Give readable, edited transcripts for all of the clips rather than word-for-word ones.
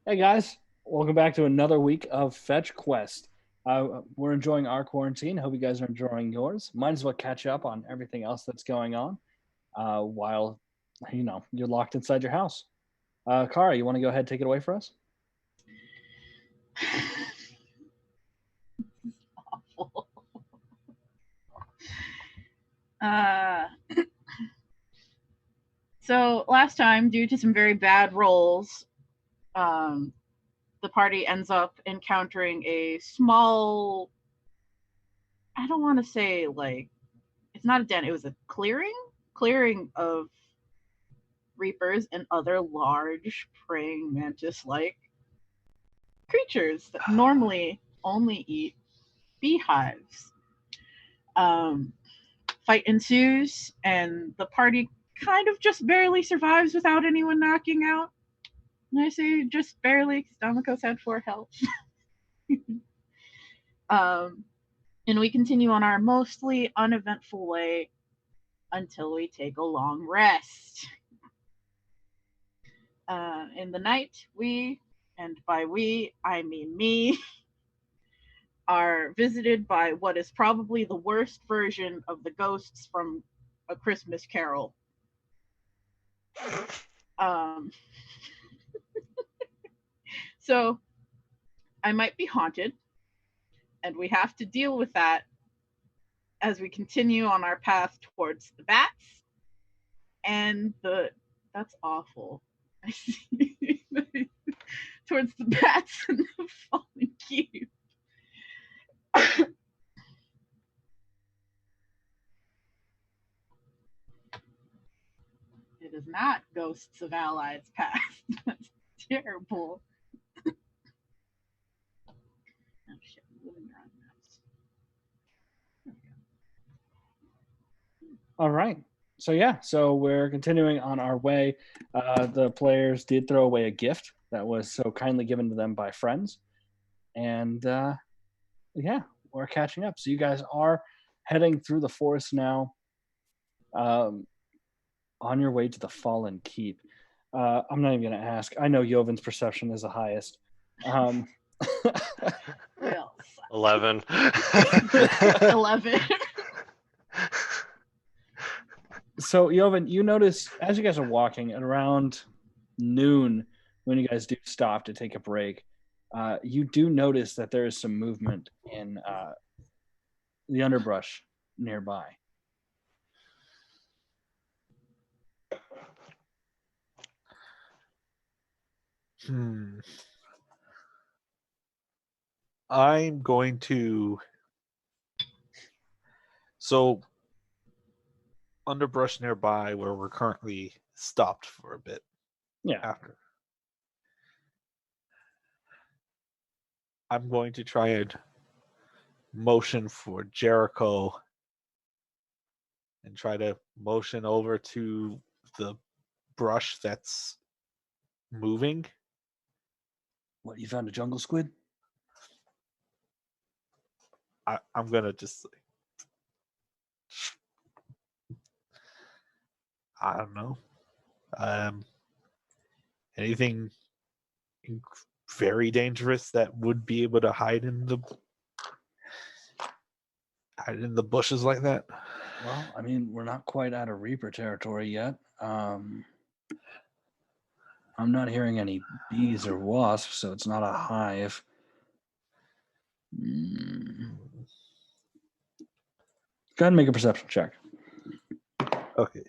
Hey guys, welcome back to another week of FetchQuest. We're enjoying our quarantine. Hope you guys are enjoying yours. Might as well catch up on everything else that's going on while you're locked inside your house. Kara, you want to go ahead and take it away for us? Awful. Uh, so last time, due to some very bad rolls, um, the party ends up encountering a small. I don't want to say like it's not a den. It was a clearing of reapers and other large praying mantis-like creatures that normally only eat beehives. Um, Fight ensues, and the party kind of just barely survives without anyone knocking out. And I say just barely, because Damiko's had 4 health. um, and we continue on our mostly uneventful way until we take a long rest. In the night, we, and by we, I mean me, are visited by what is probably the worst version of the ghosts from A Christmas Carol. Um, so I might be haunted, and we have to deal with that as we continue on our path towards the bats and the that's awful. Towards the bats and the fallen cube. It is not Ghosts of Allies Past. That's terrible. Oh shit, All right. So we're continuing on our way. The players did throw away a gift that was so kindly given to them by friends. And we're catching up. So you guys are heading through the forest now. On your way to the Fallen Keep. I'm not even going to ask. I know Yovin's perception is the highest. 11. 11. So, Yovin, you notice as you guys are walking at around noon, when you guys do stop to take a break, you do notice that there is some movement in the underbrush nearby. I'm going to. So, underbrush nearby where we're currently stopped for a bit. Yeah. After. I'm going to try and motion for Jericho and try to motion over to the brush that's moving. What, you found a jungle squid? I'm going to just. I don't know. Anything very dangerous that would be able to hide in the bushes like that? Well, I mean, we're not quite out of Reaper territory yet. I'm not hearing any bees or wasps, so it's not a hive. Go ahead and make a perception check. Okay.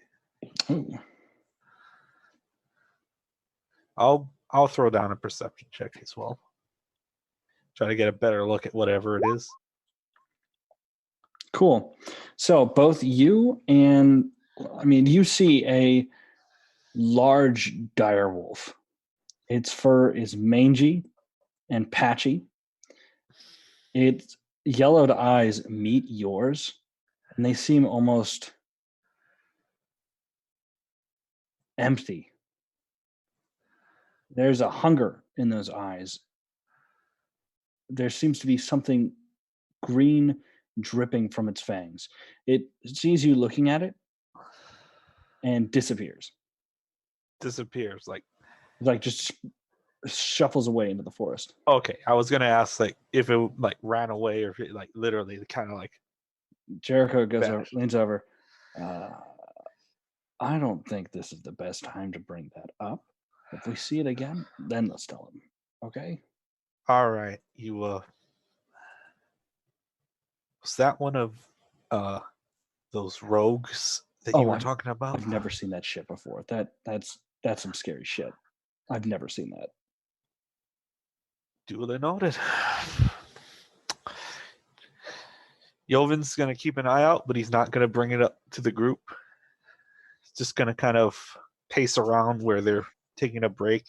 Ooh. I'll throw down a perception check as well. Try to get a better look at whatever it is. Cool. So both you and you see a large direwolf. Its fur is mangy and patchy. Its yellowed eyes meet yours, and they seem almost empty. There's a hunger in those eyes. There seems to be something green dripping from its fangs. It sees you looking at it and disappears. Disappears, like Just shuffles away into the forest. Okay, I was gonna ask like if it like ran away or if it like literally kind of like Jericho goes over, vanished. leans over. I don't think this is the best time to bring that up. If we see it again, then let's tell him. Okay? All right, you was that one of those rogues that you Oh, were talking about? I've never seen that shit before. That's some scary shit. I've never seen that. Duly noted. Jovin's gonna keep an eye out, but he's not gonna bring it up to the group. He's just gonna kind of pace around where they're taking a break.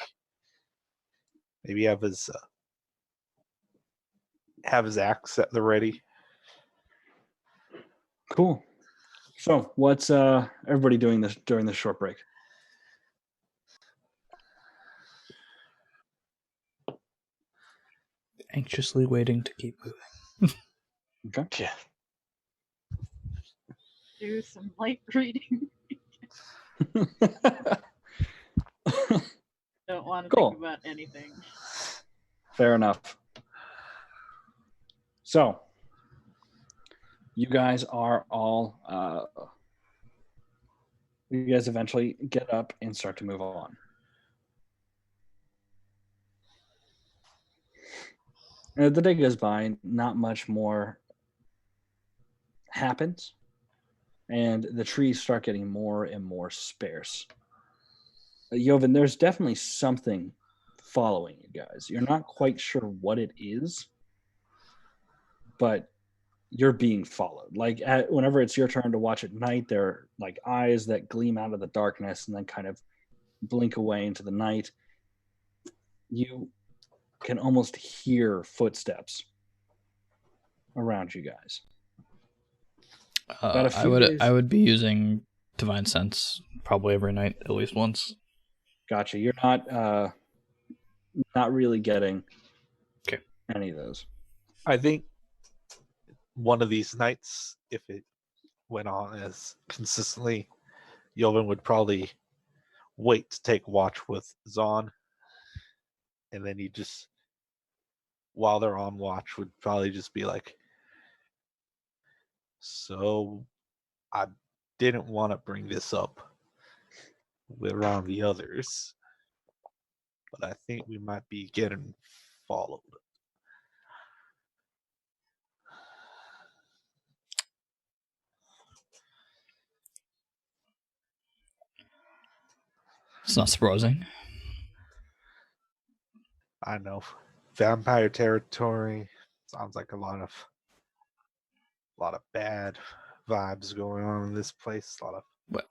Maybe have his axe at the ready. Cool. So, what's everybody doing this during this short break? Anxiously waiting to keep moving. Okay. Yeah. Do some light reading. Don't want to Cool. think about anything. Fair enough. So, you guys are all you guys eventually get up and start to move on. The day goes by, not much more happens, and the trees start getting more and more sparse. Joven, there's definitely something following you guys. You're not quite sure what it is, but you're being followed. Like whenever it's your turn to watch at night, there are like eyes that gleam out of the darkness and then kind of blink away into the night. You can almost hear footsteps around you guys. About a few days- I would be using Divine Sense probably every night, at least once. Gotcha. You're not really getting Okay. any of those. I think one of these nights, if it went on as consistently, Joven would probably wait to take watch with Zahn, and then he just, while they're on watch, would probably just be like, so I didn't want to bring this up around the others, but I think we might be getting followed. It's not surprising. I know. Vampire territory sounds like a lot of bad vibes going on in this place. A lot of Well,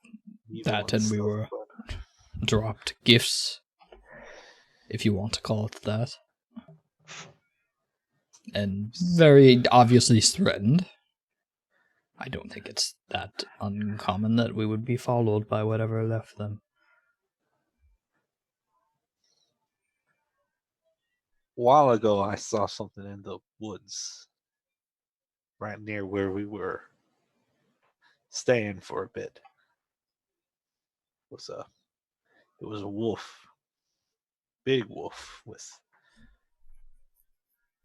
evil that and we stuff, were but dropped gifts, if you want to call it that. And very obviously threatened. I don't think it's that uncommon that we would be followed by whatever left them. a while ago I saw something in the woods right near where we were staying for a bit. It was a wolf. Big wolf with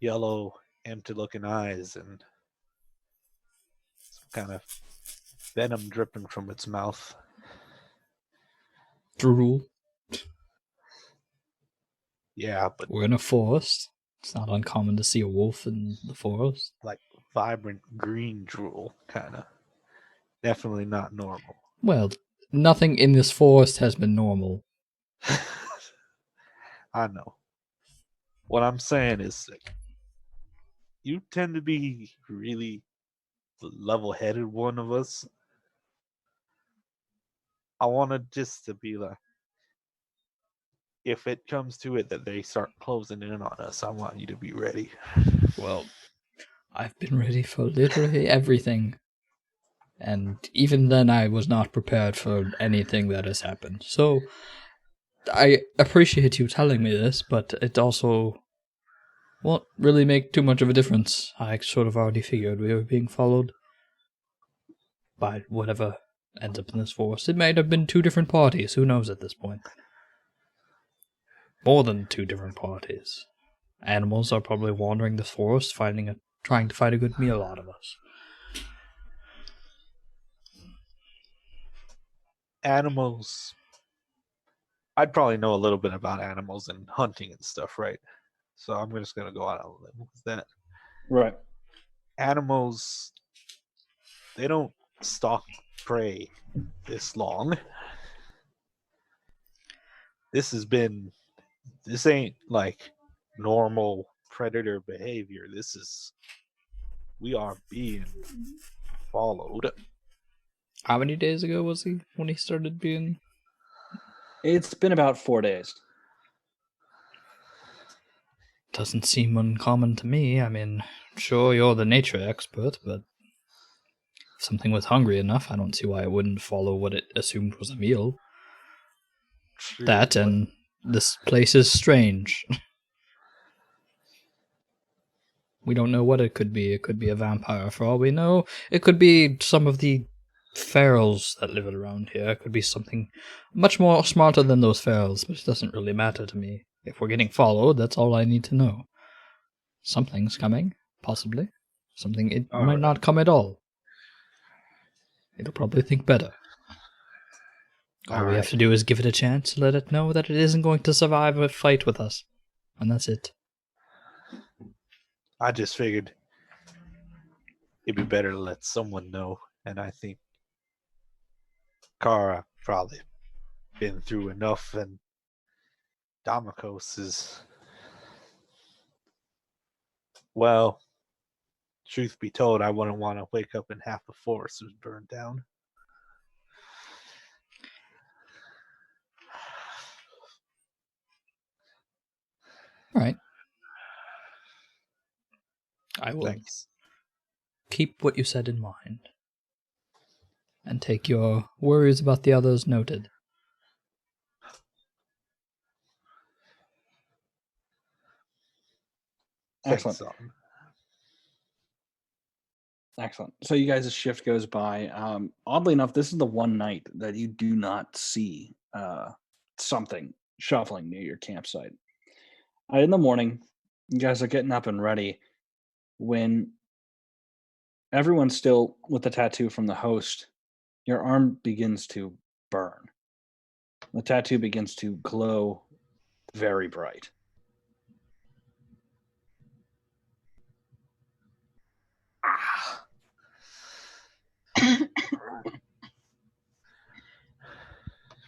yellow, empty looking eyes and some kind of venom dripping from its mouth. Drool. Yeah, but We're in a forest. It's not uncommon to see a wolf in the forest. like vibrant green drool, kind of. Definitely not normal. Well, nothing in this forest has been normal. I know. What I'm saying is, you tend to be really the level-headed one of us. I wanted just to be like, if it comes to it that they start closing in on us, I want you to be ready. Well, I've been ready for literally everything. And even then I was not prepared for anything that has happened. So, I appreciate you telling me this, but it also won't really make too much of a difference. I sort of already figured we were being followed by whatever ends up in this forest. It might have been two different parties, who knows at this point. more than two different parties. Animals are probably wandering the forest, trying to find a good meal out of us. Animals. I'd probably know a little bit about animals and hunting and stuff, right? So I'm just gonna go out on a limb with that. Right. Animals, they don't stalk prey this long. This ain't like normal predator behavior. We are being followed. How many days ago was he when he started being... It's been about 4 days. Doesn't seem uncommon to me. I mean, sure, you're the nature expert, but if something was hungry enough, I don't see why it wouldn't follow what it assumed was a meal. True, That and this place is strange. We don't know what it could be. It could be a vampire for all we know. It could be some of the ferals that live around here. It could be something much more smarter than those ferals, but it doesn't really matter to me. If we're getting followed, that's all I need to know. Something's coming, possibly. Something it might not come at all. It'll probably think better. All we have to do is give it a chance, let it know that it isn't going to survive a fight with us. And that's it. I just figured it'd be better to let someone know, and I think Kara probably been through enough, and Damokos is, well, truth be told, I wouldn't want to wake up and half the forest was burned down. All right. I will Thanks. keep what you said in mind. And take your worries about the others noted. Excellent. Thanks, Zon. Excellent. So you guys' shift goes by. Oddly enough, this is the one night that you do not see something shuffling near your campsite. In the morning, you guys are getting up and ready when everyone's still with the tattoo from the host. Your arm begins to burn. The tattoo begins to glow very bright.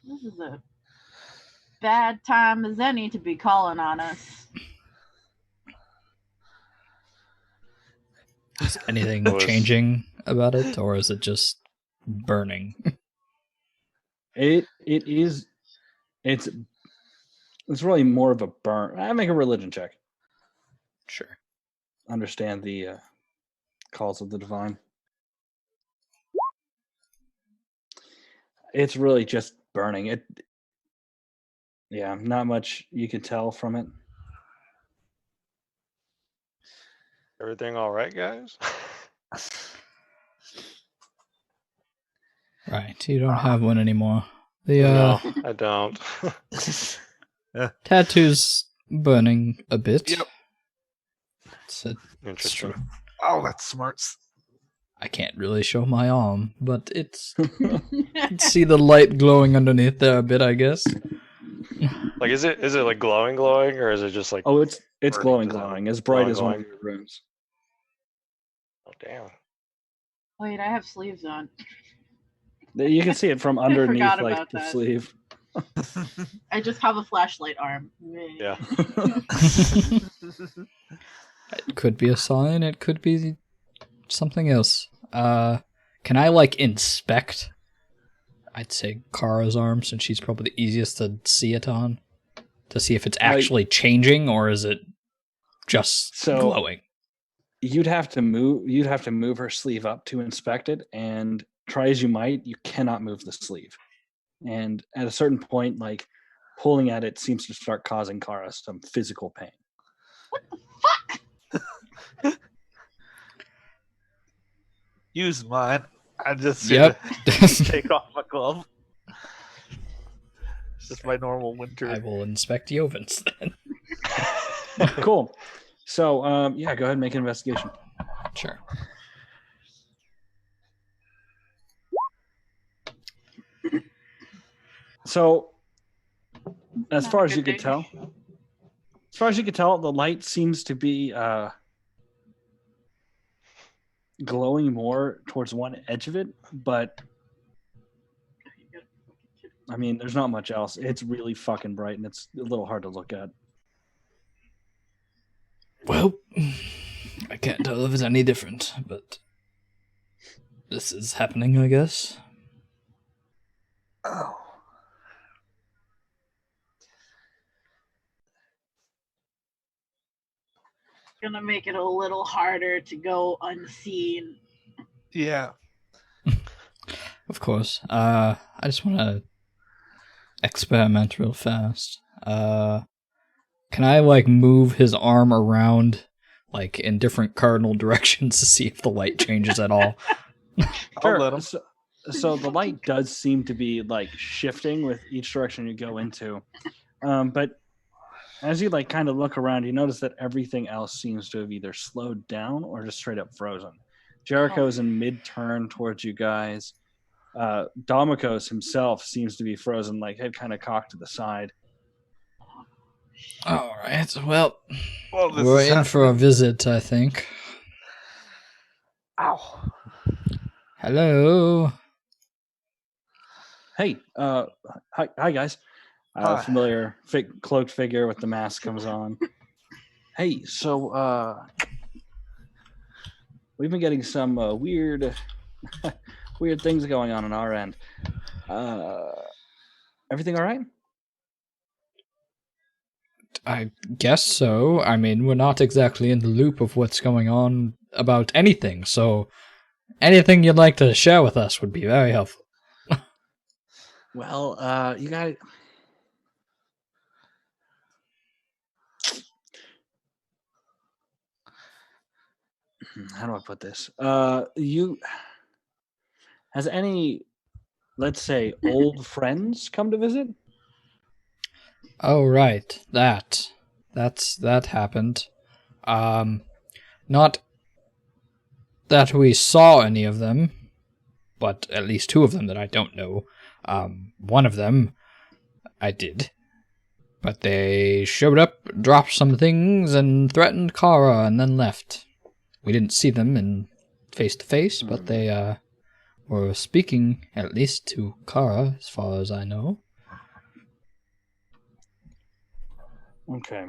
This is a bad time as any to be calling on us. Is anything Was- changing about it, or is it just burning? It's really more of a burn. I make a religion check. Sure. Understand the calls of the divine. It's really just burning. Yeah, not much you can tell from it. Everything all right, guys? Right, you don't have one anymore. The No, I don't. tattoo's burning a bit. Yep. It's a Interesting. Oh, that's smarts. I can't really show my arm, but it's you can see the light glowing underneath there a bit, I guess. Like, is it like glowing, or is it just like? Oh, it's Burning, glowing, as bright as one of glowing. your rooms. Oh, damn. Wait, I have sleeves on. You can see it from underneath, forgot like about the that. sleeve. I just have a flashlight arm. Yeah. It could be a sign, it could be something else. Can I like inspect? I'd say Kara's arm, since she's probably the easiest to see it on, to see if it's actually changing or is it just glowing. You'd have to move her sleeve up to inspect it, and try as you might, you cannot move the sleeve. And at a certain point, like pulling at it seems to start causing Kara some physical pain. What the fuck? Use mine. I just Yep. take off my glove. just my normal winter. I will inspect the ovens then. Cool. So, yeah, go ahead and make an investigation. Sure. So, as Not far a as you good could day. tell, the light seems to be glowing more towards one edge of it, but I mean, there's not much else. It's really fucking bright, and it's a little hard to look at. Well, I can't tell if it's any different, but this is happening, I guess. Oh. Gonna make it a little harder to go unseen. Yeah. Of course. I just want to experiment real fast. Can I, like, move his arm around, like, in different cardinal directions to see if the light changes at all? I'll let him. So the light does seem to be like shifting with each direction you go into, but as you like kind of look around, you notice that everything else seems to have either slowed down or just straight up frozen. Jericho's in mid-turn towards you guys. Domikos himself seems to be frozen, like head kind of cocked to the side. All right, well, This we're is in for a happening. visit, I think. Ow. Hello. Hey, hi guys. Hi. Familiar cloaked figure with the mask comes on. Hey, so we've been getting some weird things going on our end. Everything all right? I guess so. I mean, we're not exactly in the loop of what's going on about anything, so anything you'd like to share with us would be very helpful. Well, you got. How do I put this? Has any, let's say, old friends come to visit? Oh, right. That happened. Not that we saw any of them, but at least two of them that I don't know. One of them I did. But they showed up, dropped some things, and threatened Kara, and then left. We didn't see them in face to face, but they were speaking at least to Kara, as far as I know. Okay.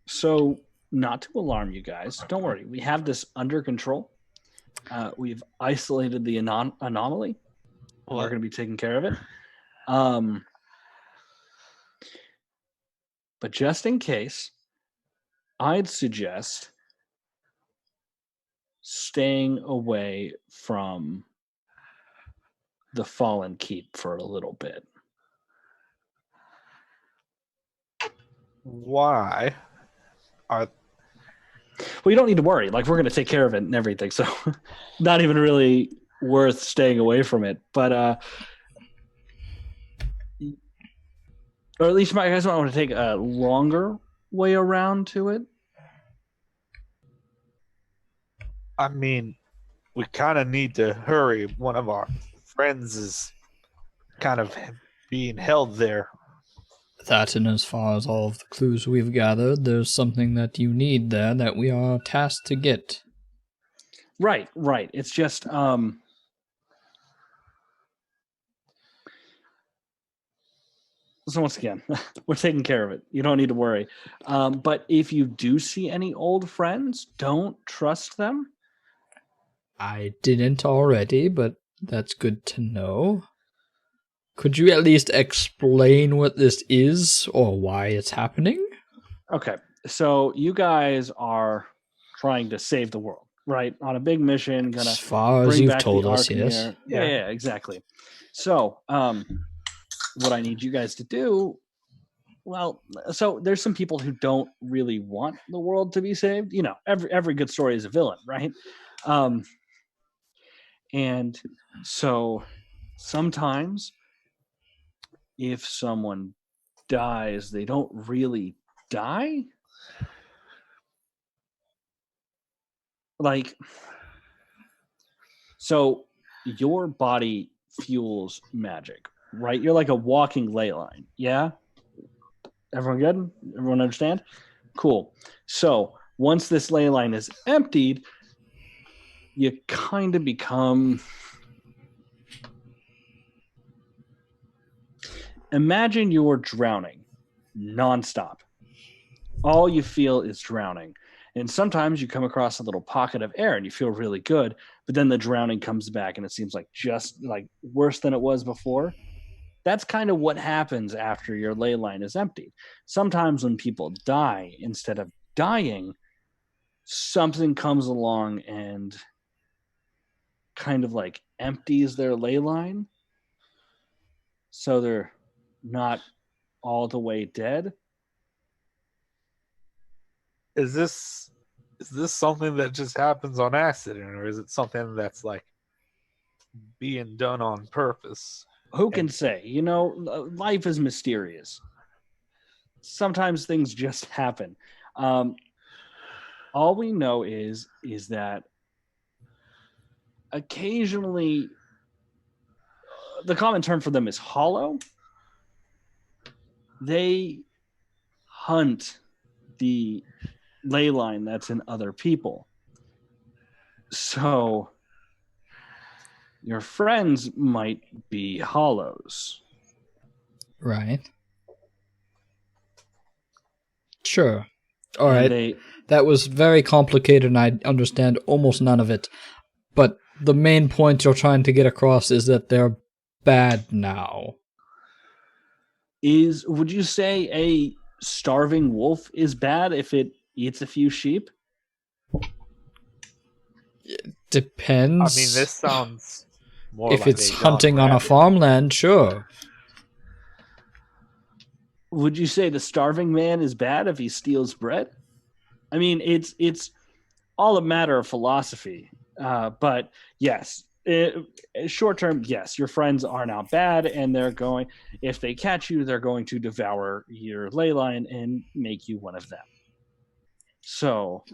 So, not to alarm you guys, don't worry. We have this under control. We've isolated the anomaly. We're going to be taking care of it. But just in case, I'd suggest staying away from the Fallen Keep for a little bit. Why? Well, you don't need to worry. Like, we're going to take care of it and everything. So, not even really worth staying away from it. But, or at least you guys might want to take a longer way around to it. I mean, we kind of need to hurry. One of our friends is kind of being held there. That, and as far as all of the clues we've gathered, there's something that you need there that we are tasked to get. Right. It's just, so once again, we're taking care of it. You don't need to worry. But if you do see any old friends, don't trust them. I didn't already, but that's good to know. Could you at least explain what this is or why it's happening? Okay, so you guys are trying to save the world, right? On a big mission, gonna As far as bring you've back told the us, Ark in yes. here. Yeah, exactly. So, what I need you guys to do, well, so there's some people who don't really want the world to be saved. You know, every good story is a villain, right? And so sometimes if someone dies, they don't really die. Like, so your body fuels magic, right? You're like a walking ley line. Yeah? Everyone good? Everyone understand? Cool. So once this ley line is emptied, you kind of become... Imagine you're drowning nonstop. All you feel is drowning. And sometimes you come across a little pocket of air and you feel really good, but then the drowning comes back and it seems like just like worse than it was before. That's kind of what happens after your ley line is emptied. Sometimes when people die, instead of dying, something comes along and kind of like empties their ley line. So they're not all the way dead. Is this something that just happens on accident, or is it something that's like being done on purpose? Who can say? You know, life is mysterious. Sometimes things just happen. All we know is that occasionally the common term for them is hollow. They hunt the ley line that's in other people. So your friends might be hollows. Right. Sure. All And right. That was very complicated and I understand almost none of it. But the main point you're trying to get across is that they're bad now. Would you say a starving wolf is bad if it eats a few sheep? Depends. I mean, this sounds more if like it's a hunting John on a Rabbit. farmland, sure. Would you say the starving man is bad if he steals bread? I mean, it's all a matter of philosophy. But yes, short term, yes, your friends are now bad, and if they catch you, they're going to devour your ley line and make you one of them. So,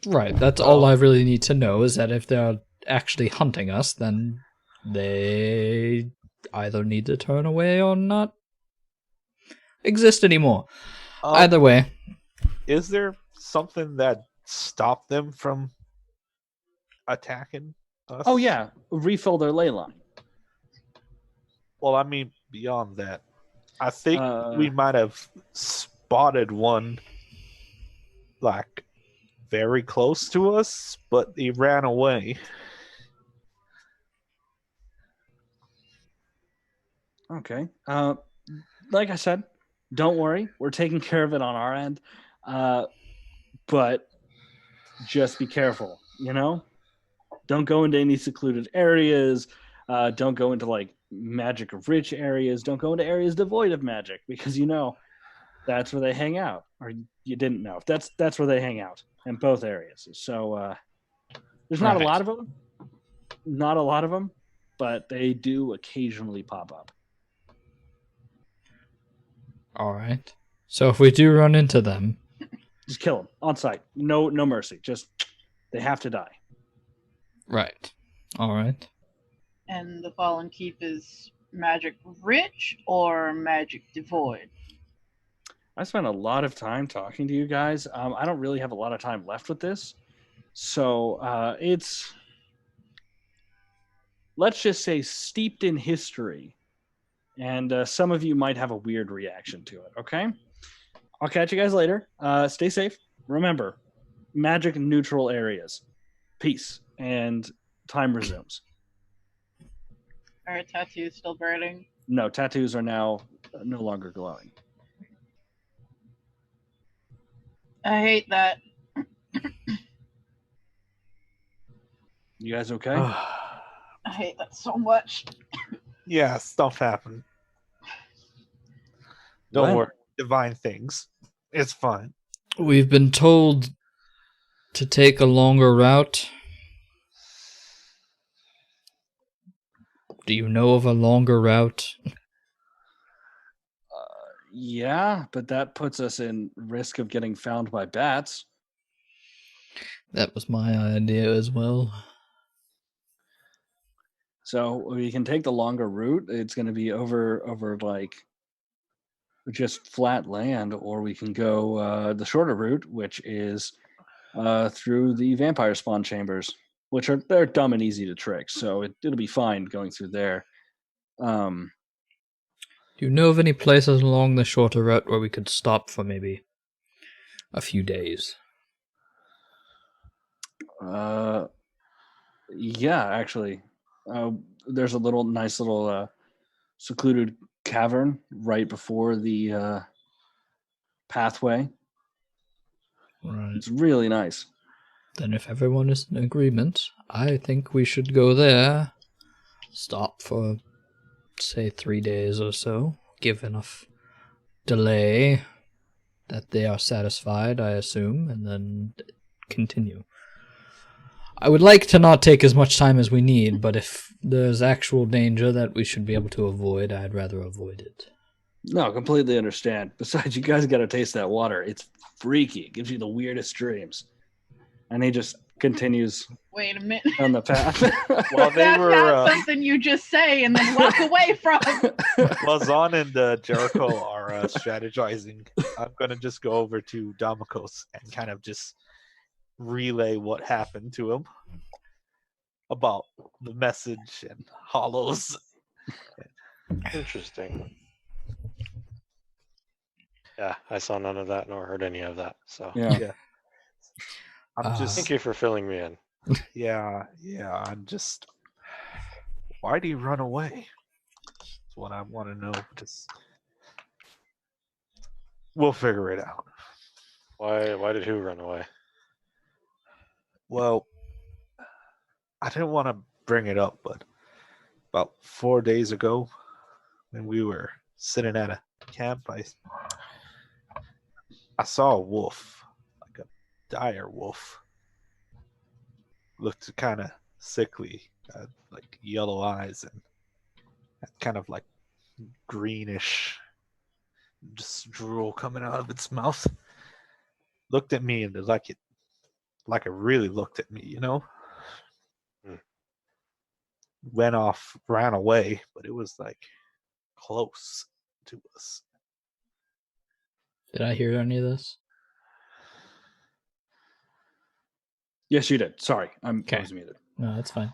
Right, that's all I really need to know is that if they're actually hunting us, then they either need to turn away or not exist anymore. Either way. Is there something that stopped them from attacking us? oh yeah, refill their ley line. Well, I mean, beyond that, I think we Uh, might have spotted one, like, very close to us, but he ran away. Okay. Like I said, don't worry. We're taking care of it on our end. But just be careful, you know? Don't go into any secluded areas. Don't go into like magic rich areas. Don't go into areas devoid of magic because you know that's where they hang out. Or you didn't know. That's where they hang out in both areas. So there's not a lot of them. Not a lot of them, but they do occasionally pop up. All right. So if we do run into them, just kill them on sight. No mercy. Just they have to die. Right. All right. And the Fallen Keep is magic rich or magic devoid? I spent a lot of time talking to you guys. I don't really have a lot of time left with this. So it's, let's just say, steeped in history. And some of you might have a weird reaction to it, okay? I'll catch you guys later. Stay safe. Remember, magic neutral areas. Peace. And time resumes. Are tattoos still burning? No, tattoos are now no longer glowing. I hate that. You guys okay? I hate that so much. Yeah, stuff happened. Don't worry. Divine things. It's fine. We've been told to take a longer route. Do you know of a longer route? Yeah, but that puts us in risk of getting found by bats. That was my idea as well. So we can take the longer route. It's going to be over like just flat land, or we can go the shorter route, which is through the vampire spawn chambers, which they're dumb and easy to trick. So it'll be fine going through there. Do you know of any places along the shorter route where we could stop for maybe a few days? Yeah, actually, there's a nice little secluded cavern right before the pathway. Right. It's really nice. Then if everyone is in agreement, I think we should go there, stop for, say, 3 days or so, give enough delay that they are satisfied, I assume, and then continue. I would like to not take as much time as we need, but if there's actual danger that we should be able to avoid, I'd rather avoid it. No, completely understand. Besides, you guys got to taste that water. It's freaky. It gives you the weirdest dreams. And he just continues Wait a minute. on the path. Well, they That's were. not something you just say and then walk away from. While Zon and Jericho are strategizing, I'm gonna just go over to Damokos and kind of just relay what happened to him about the message and hollows. Interesting. Yeah, I saw none of that nor heard any of that. So Yeah. I'm just thank you for filling me in. yeah. I'm just. Why do you run away? That's what I want to know. Just we'll figure it out. Why did who run away? Well, I didn't want to bring it up, but about 4 days ago, when we were sitting at a camp, I saw a wolf, like a dire wolf. Looked kind of sickly, like yellow eyes and kind of like greenish, just drool coming out of its mouth. Looked at me and like it really looked at me, you know? Went off, ran away, but it was like close to us. Did I hear any of this? Yes, you did. Sorry, I Okay. was muted. No, that's fine.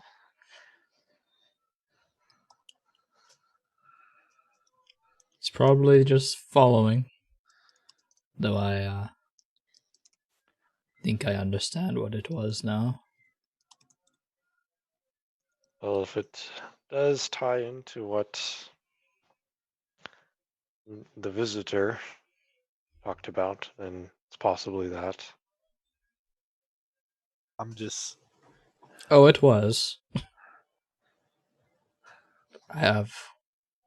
It's probably just following. Though I think I understand what it was now. Well, if it does tie into what the visitor talked about, then it's possibly that. I'm just Oh, it was. I have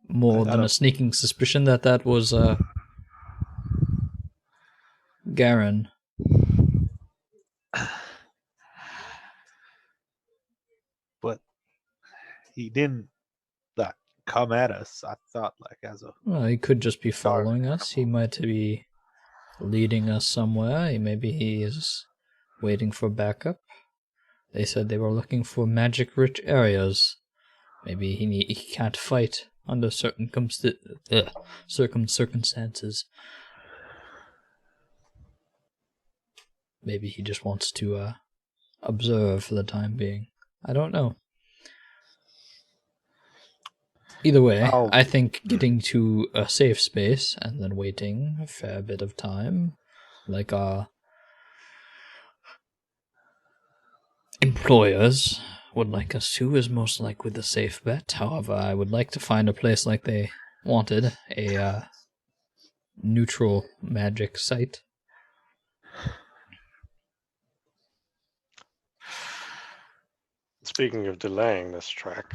more than a sneaking suspicion that was Garen. but he didn't like come at us. I thought like as a Well, he could just be following us. He might be leading us somewhere. Maybe he is waiting for backup. They said they were looking for magic-rich areas. Maybe he can't fight under certain circumstances. Maybe he just wants to observe for the time being. I don't know. Either way, I think getting to a safe space and then waiting a fair bit of time, like our employers would like us to, is most likely the safe bet. However, I would like to find a place like they wanted, a neutral magic site. Speaking of delaying this trek,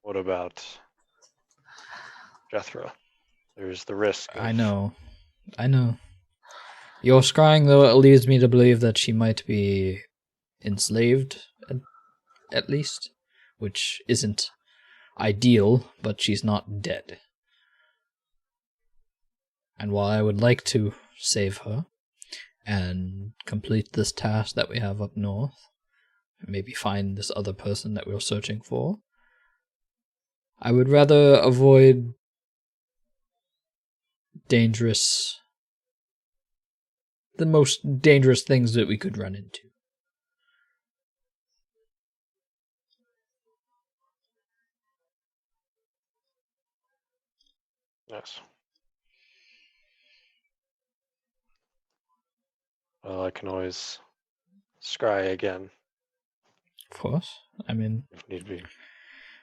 what about Jethro? There's the risk. I know. Your scrying, though, leads me to believe that she might be enslaved, at least, which isn't ideal, but she's not dead. And while I would like to save her and complete this task that we have up north, maybe find this other person that we're searching for, I would rather avoid the most dangerous things that we could run into. Yes. Well, I can always scry again Of course. I mean, if need be.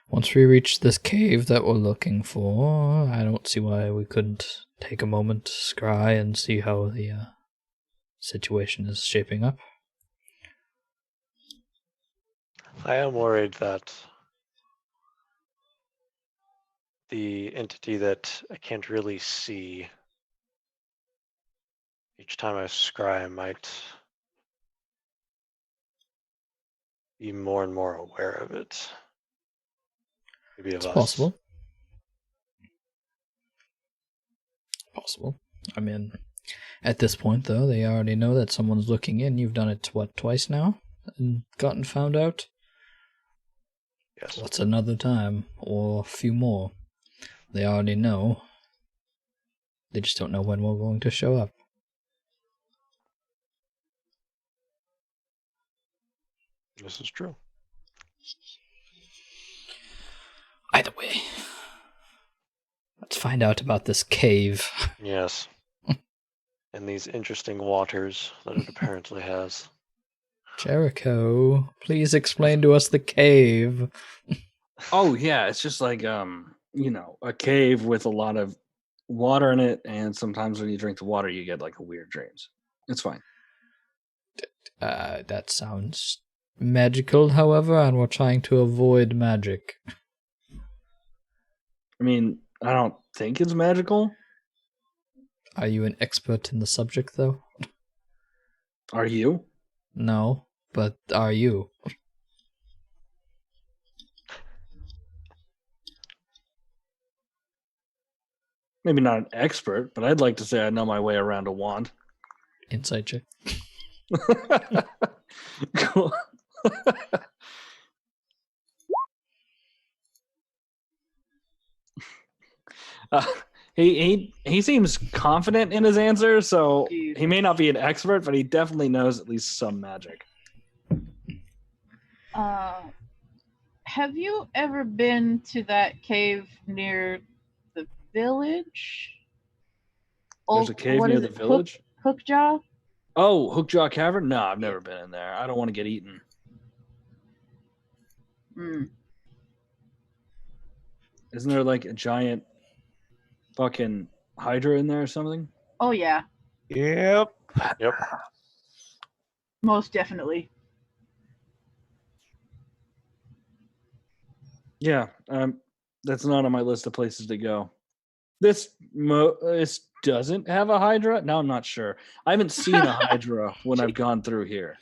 once we reach this cave that we're looking for, I don't see why we couldn't take a moment to scry and see how the situation is shaping up. I am worried that the entity that I can't really see each time I scry might be more and more aware of it. Maybe of It's us. possible. Possible. I mean, at this point, though, they already know that someone's looking in. You've done it, twice now? And gotten found out? Yes. What's another time? Or a few more? They already know. They just don't know when we're going to show up. This is true. Either way, let's find out about this cave. Yes. And these interesting waters that it apparently has. Jericho, please explain to us the cave. Oh yeah, it's just like a cave with a lot of water in it, and sometimes when you drink the water, you get like weird dreams. It's fine. That sounds magical, however, and we're trying to avoid magic. I mean, I don't think it's magical. Are you an expert in the subject, though? Are you? No, but are you? Maybe not an expert, but I'd like to say I know my way around a wand. Insight check. Cool. He seems confident in his answer, so he may not be an expert, but he definitely knows at least some magic. Have you ever been to that cave near the village? There's a cave what near is the it? village? Hookjaw? Oh, Hookjaw Cavern? No, I've never been in there. I don't want to get eaten. Mm. Isn't there like a giant fucking hydra in there or something? Oh yeah, Yep. Yep. most definitely. Yeah, that's not on my list of places to go. This doesn't have a hydra? No, I'm not sure. I haven't seen a hydra when I've gone through here.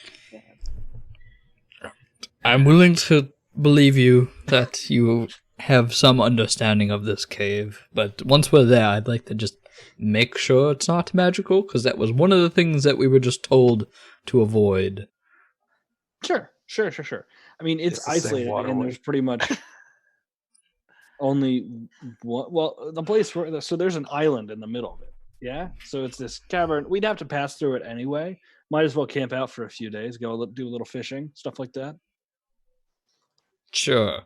I'm willing to believe you that you have some understanding of this cave, but once we're there, I'd like to just make sure it's not magical, because that was one of the things that we were just told to avoid. Sure. I mean, it's It's the same isolated, and waterway. there's pretty much only one. Well, the place where so there's an island in the middle of it. Yeah, so it's this cavern. We'd have to pass through it anyway. Might as well camp out for a few days, go do a little fishing, stuff like that. Sure.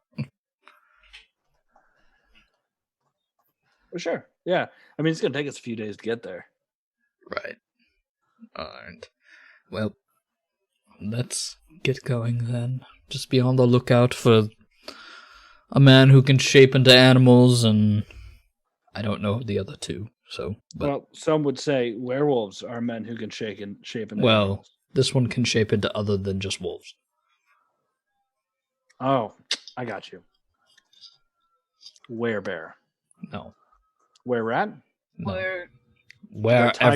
For sure. Yeah. I mean, it's gonna take us a few days to get there. Right. Alright. Well, let's get going then. Just be on the lookout for a man who can shape into animals, and I don't know the other two, so... But, Well, some would say werewolves are men who can shape into well, animals. this one can shape into other than just wolves. Oh, I got you. Werebear. No. Were-rat? No. Where tiger.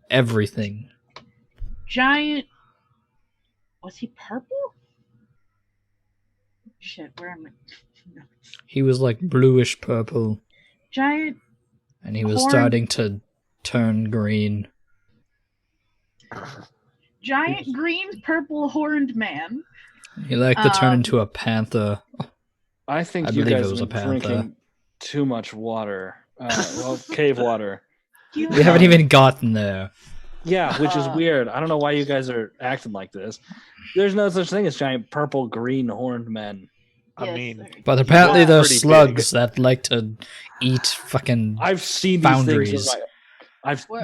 Everything. giant? Was he purple? Shit, where am I? No. He was like bluish purple. Giant And he was Horn- starting to turn green. Giant green purple horned man. He liked to turn into a panther. I think I you believe guys it was have a been panther. drinking too much water. Cave water. You We haven't even gotten there. Yeah, which is weird. I don't know why you guys are acting like this. There's no such thing as giant purple green horned men. I Yes, mean, sir. But apparently Yeah. there's Pretty slugs that like to eat fucking I've seen these foundries. things.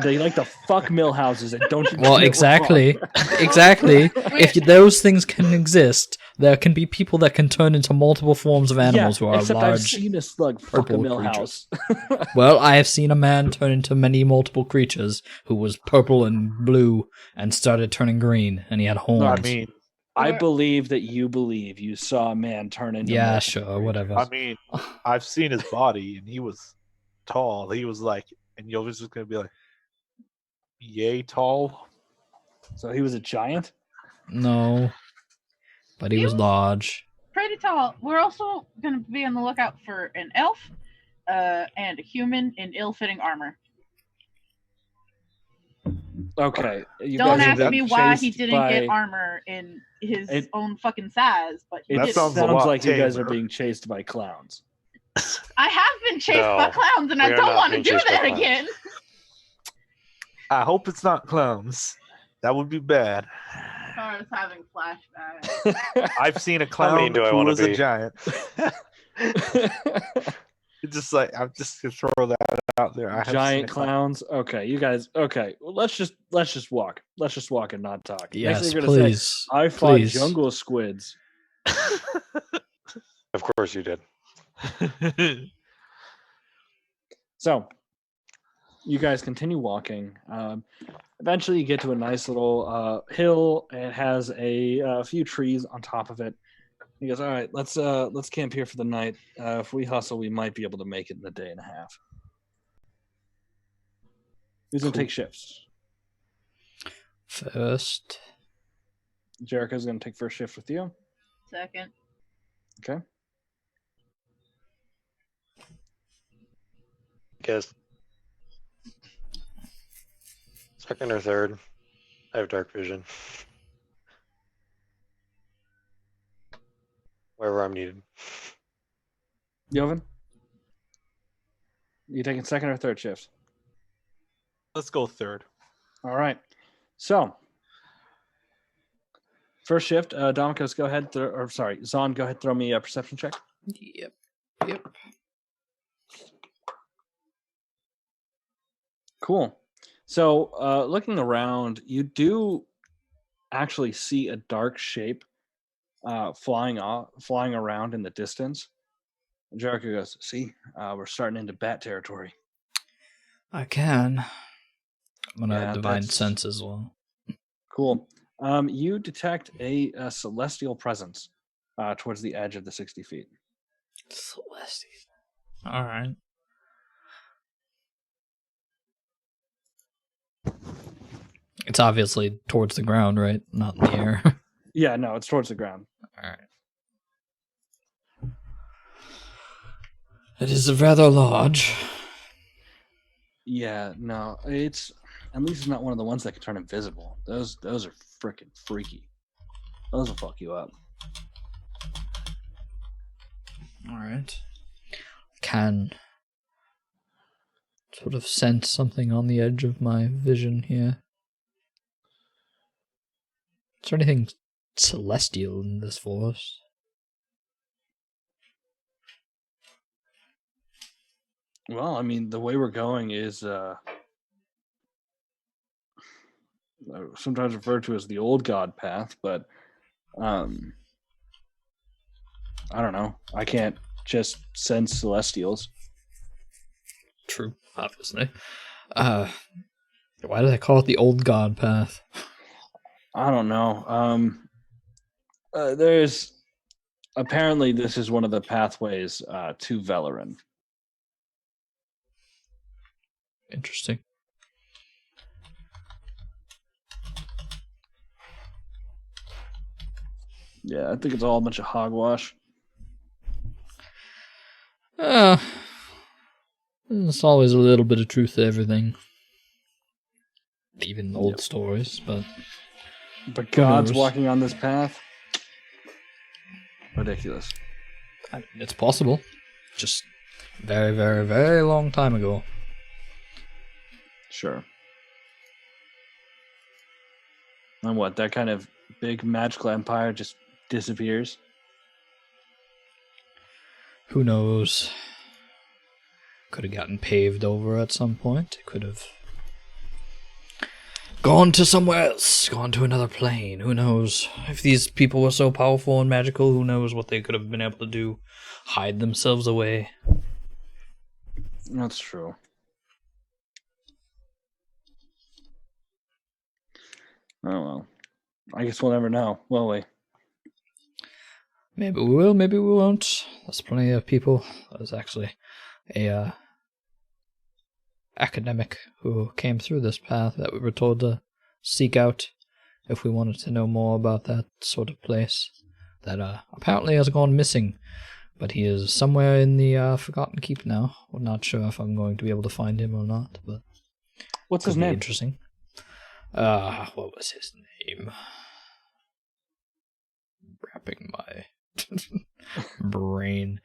They like to fuck mill houses and don't you Well, commit exactly. wrong. Exactly. If those things can exist, there can be people that can turn into multiple forms of animals who are except I've large. seen a slug fuck a purple mill creatures. house. Well, I have seen a man turn into many multiple creatures who was purple and blue and started turning green, and he had horns. I mean, I believe that you believe you saw a man turn into yeah, multiple sure, creatures. whatever. I mean, I've seen his body, and he was tall. He was like, and you're just gonna be like, yay tall. So he was a giant? No, but he was large. Pretty tall. We're also going to be on the lookout for an elf and a human in ill-fitting armor. Okay. You Don't guys are ask being me why he chased didn't get by- armor in his It- own fucking size, but he It That did. sounds a sounds lot like you guys are tamer. being chased by clowns. I have been chased No, by clowns, and I we are don't not want to being do chased by that clowns. again. I hope it's not clowns. That would be bad. I was having flashbacks. I've seen a clown do I who wanna was a be? giant. It's just like I'm just gonna throw that out there. I have seen a Giant clown. clowns. Okay, you guys. Okay, well, let's just walk. Let's just walk and not talk. Next Yes, thing you're gonna say, please. I fought Please. jungle squids. Of course you did. So, you guys continue walking. Eventually, you get to a nice little hill. It has a few trees on top of it. He goes, "All right, let's camp here for the night. If we hustle, we might be able to make it in a day and a half." Who's gonna Cool. take shifts? First, Jericho's gonna take first shift with you. Second. Okay. Guess second or third. I have dark vision. Wherever I'm needed. Jovan, you taking second or third shift? Let's go third. All right. So, first shift, Domikos, go ahead. Zon, go ahead. Throw me a perception check. yep, yep. Cool. So, looking around, you do actually see a dark shape flying around in the distance. And Jericho goes, "See, we're starting into bat territory." I can. I'm gonna Yeah, divine that's- sense as well. Cool. You detect a celestial presence towards the edge of the 60 feet. Celestial. All right. It's obviously towards the ground, right? Not in the air. Yeah, no, it's towards the ground. All right. It is rather large. Yeah, no, it's at least it's not one of the ones that can turn invisible. Those are freaking freaky. Those will fuck you up. All right. Can sort of sense something on the edge of my vision here. Is there anything celestial in this forest? Well, I mean, the way we're going is sometimes referred to as the old god path, but I don't know. I can't just sense celestials. True, obviously. Why do they call it the old god path? I don't know. There's apparently this is one of the pathways to Velirine. Interesting. Yeah, I think it's all a bunch of hogwash. There's always a little bit of truth to everything. Even old Yep. stories, but But God's knows? walking on this path. Ridiculous. it's possible. Just very, very, very long time ago. Sure. And what, that kind of big magical empire just disappears? Who knows? Could have gotten paved over at some point. It could have gone to somewhere else, gone to another plane. Who knows? If these people were so powerful and magical, who knows what they could have been able to do? Hide themselves away. That's true. Oh well. I guess we'll never know, will we? Maybe we will, maybe we won't. There's plenty of people. There's actually a academic who came through this path that we were told to seek out if we wanted to know more about that sort of place that apparently has gone missing. But he is somewhere in the Forgotten Keep now. We're not sure if I'm going to be able to find him or not, but What's could his be name? interesting. What was his name? Wrapping my brain.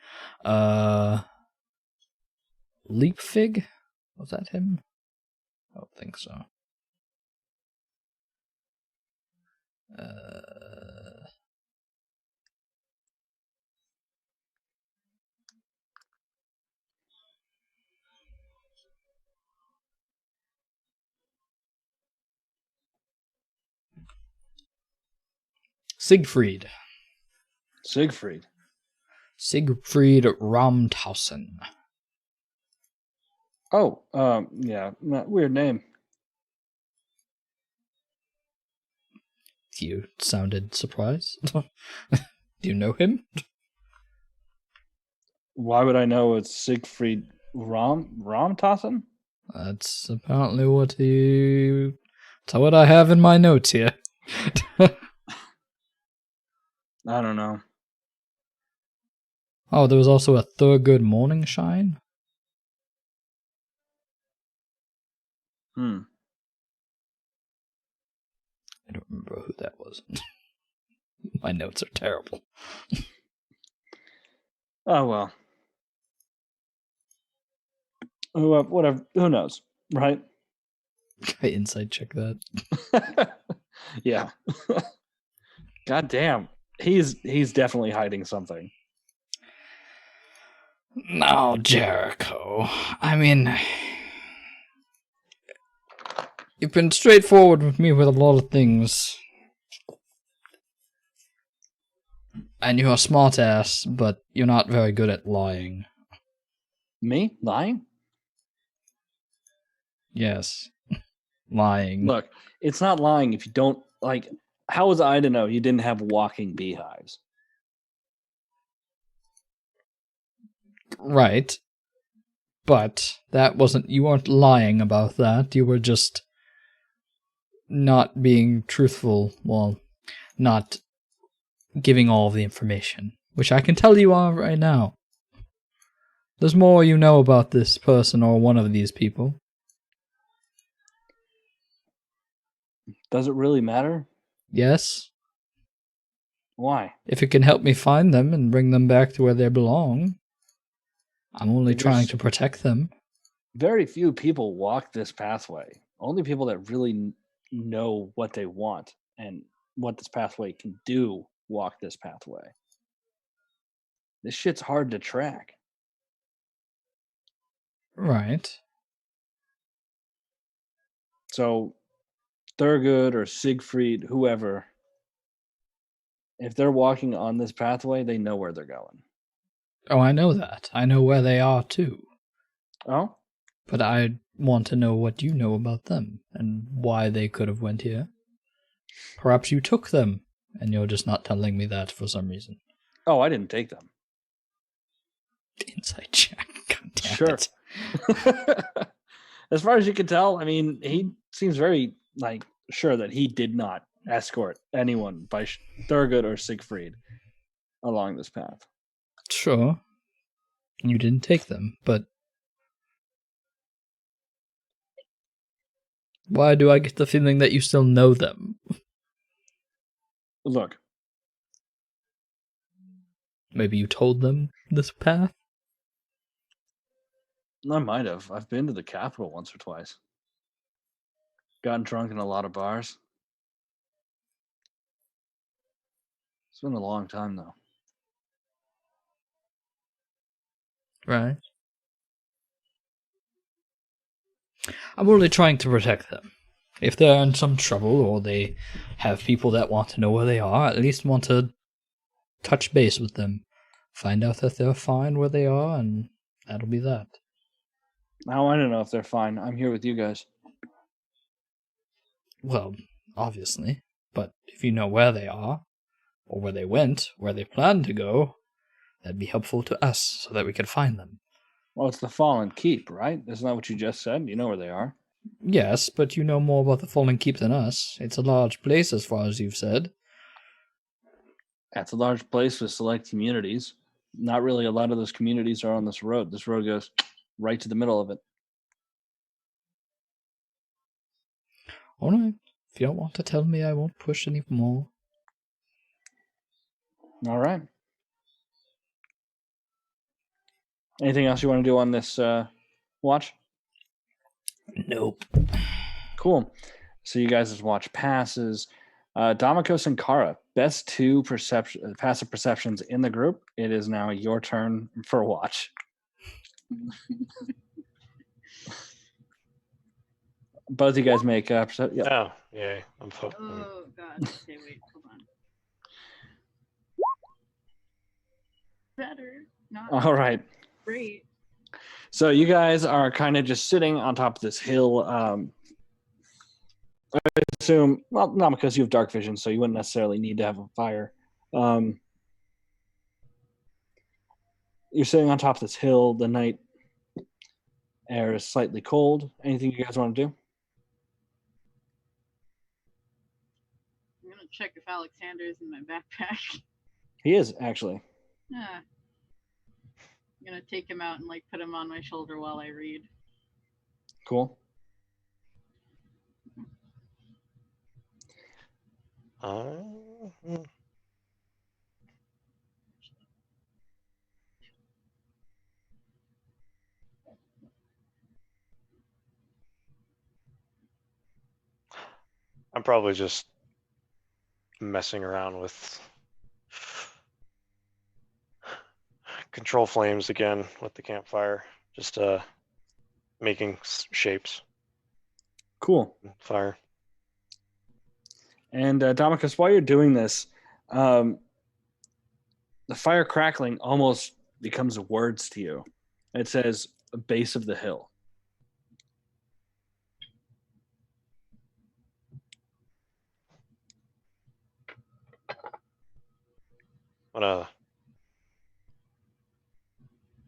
Leap Fig? Was that him? I don't think so. Siegfried. Siegfried. Siegfried Ramtausen. Oh, yeah, weird name. You sounded surprised. Do you know him? Why would I know it's Siegfried Ramtausen? That's apparently what you... That's what I have in my notes here. I don't know. Oh, there was also a Thurgood Morningshine? Hmm. I don't remember who that was. My notes are terrible. Oh well. Whatever. Who knows, right? I insight check that. Yeah. God damn. He's definitely hiding something. No, Jericho. I mean, you've been straightforward with me with a lot of things. And you're a smart ass, but you're not very good at lying. Me? Lying? Yes. Lying. Look, it's not lying if you don't, like, how was I to know you didn't have walking beehives? Right. But that wasn't, you weren't lying about that. You were just not being truthful. Well, not giving all of the information, which I can tell you are right now. There's more you know about this person or one of these people. Does it really matter? Yes. Why? If it can help me find them and bring them back to where they belong. I'm only trying to protect them. Very few people walk this pathway. Only people that really know what they want and what this pathway can do walk this pathway. This shit's hard to track. Right. So, Thurgood or Siegfried, whoever, if they're walking on this pathway, they know where they're going. Oh, I know that. I know where they are, too. Oh? But I want to know what you know about them and why they could have went here. Perhaps you took them, and you're just not telling me that for some reason. Oh, I didn't take them. Inside check. God damn Sure. it. As far as you can tell, I mean, he seems very, sure that he did not escort anyone by Thurgood or Siegfried along this path. Sure. You didn't take them, but Why do I get the feeling that you still know them? Look, Maybe you told them this path? I might have. I've been to the capital once or twice. Gotten drunk in a lot of bars. It's been a long time, though. Right. I'm only trying to protect them. If they're in some trouble or they have people that want to know where they are, at least want to touch base with them. Find out that they're fine where they are, and that'll be that. Now I don't know if they're fine. I'm here with you guys. Well, obviously. But if you know where they are, or where they went, where they plan to go, that'd be helpful to us so that we can find them. Well, it's the Fallen Keep, right? Isn't that what you just said? You know where they are. Yes, but you know more about the Fallen Keep than us. It's a large place, as far as you've said. That's a large place with select communities. Not really a lot of those communities are on this road. This road goes right to the middle of it. Alright. If you don't want to tell me, I won't push any more. All right. Anything else you want to do on this watch? Nope. Cool. So you guys' watch passes. Damikos and Kara, best two passive perceptions in the group. It is now your turn for watch. Both of you guys make yep. Oh, yay. I'm focused. Oh god. Okay, wait, hold on. Better. Not All right. great. So you guys are kind of just sitting on top of this hill. I assume, well, not because you have dark vision, so you wouldn't necessarily need to have a fire. You're sitting on top of this hill. The night air is slightly cold. Anything you guys want to do? I'm gonna check if Alexander's in my backpack. He is, actually. Yeah. I'm gonna take him out and like put him on my shoulder while I read. Cool. I'm probably just messing around with control flames again with the campfire. Just making shapes. Cool. Fire. And Damicus, while you're doing this, the fire crackling almost becomes words to you. It says base of the hill. I'm gonna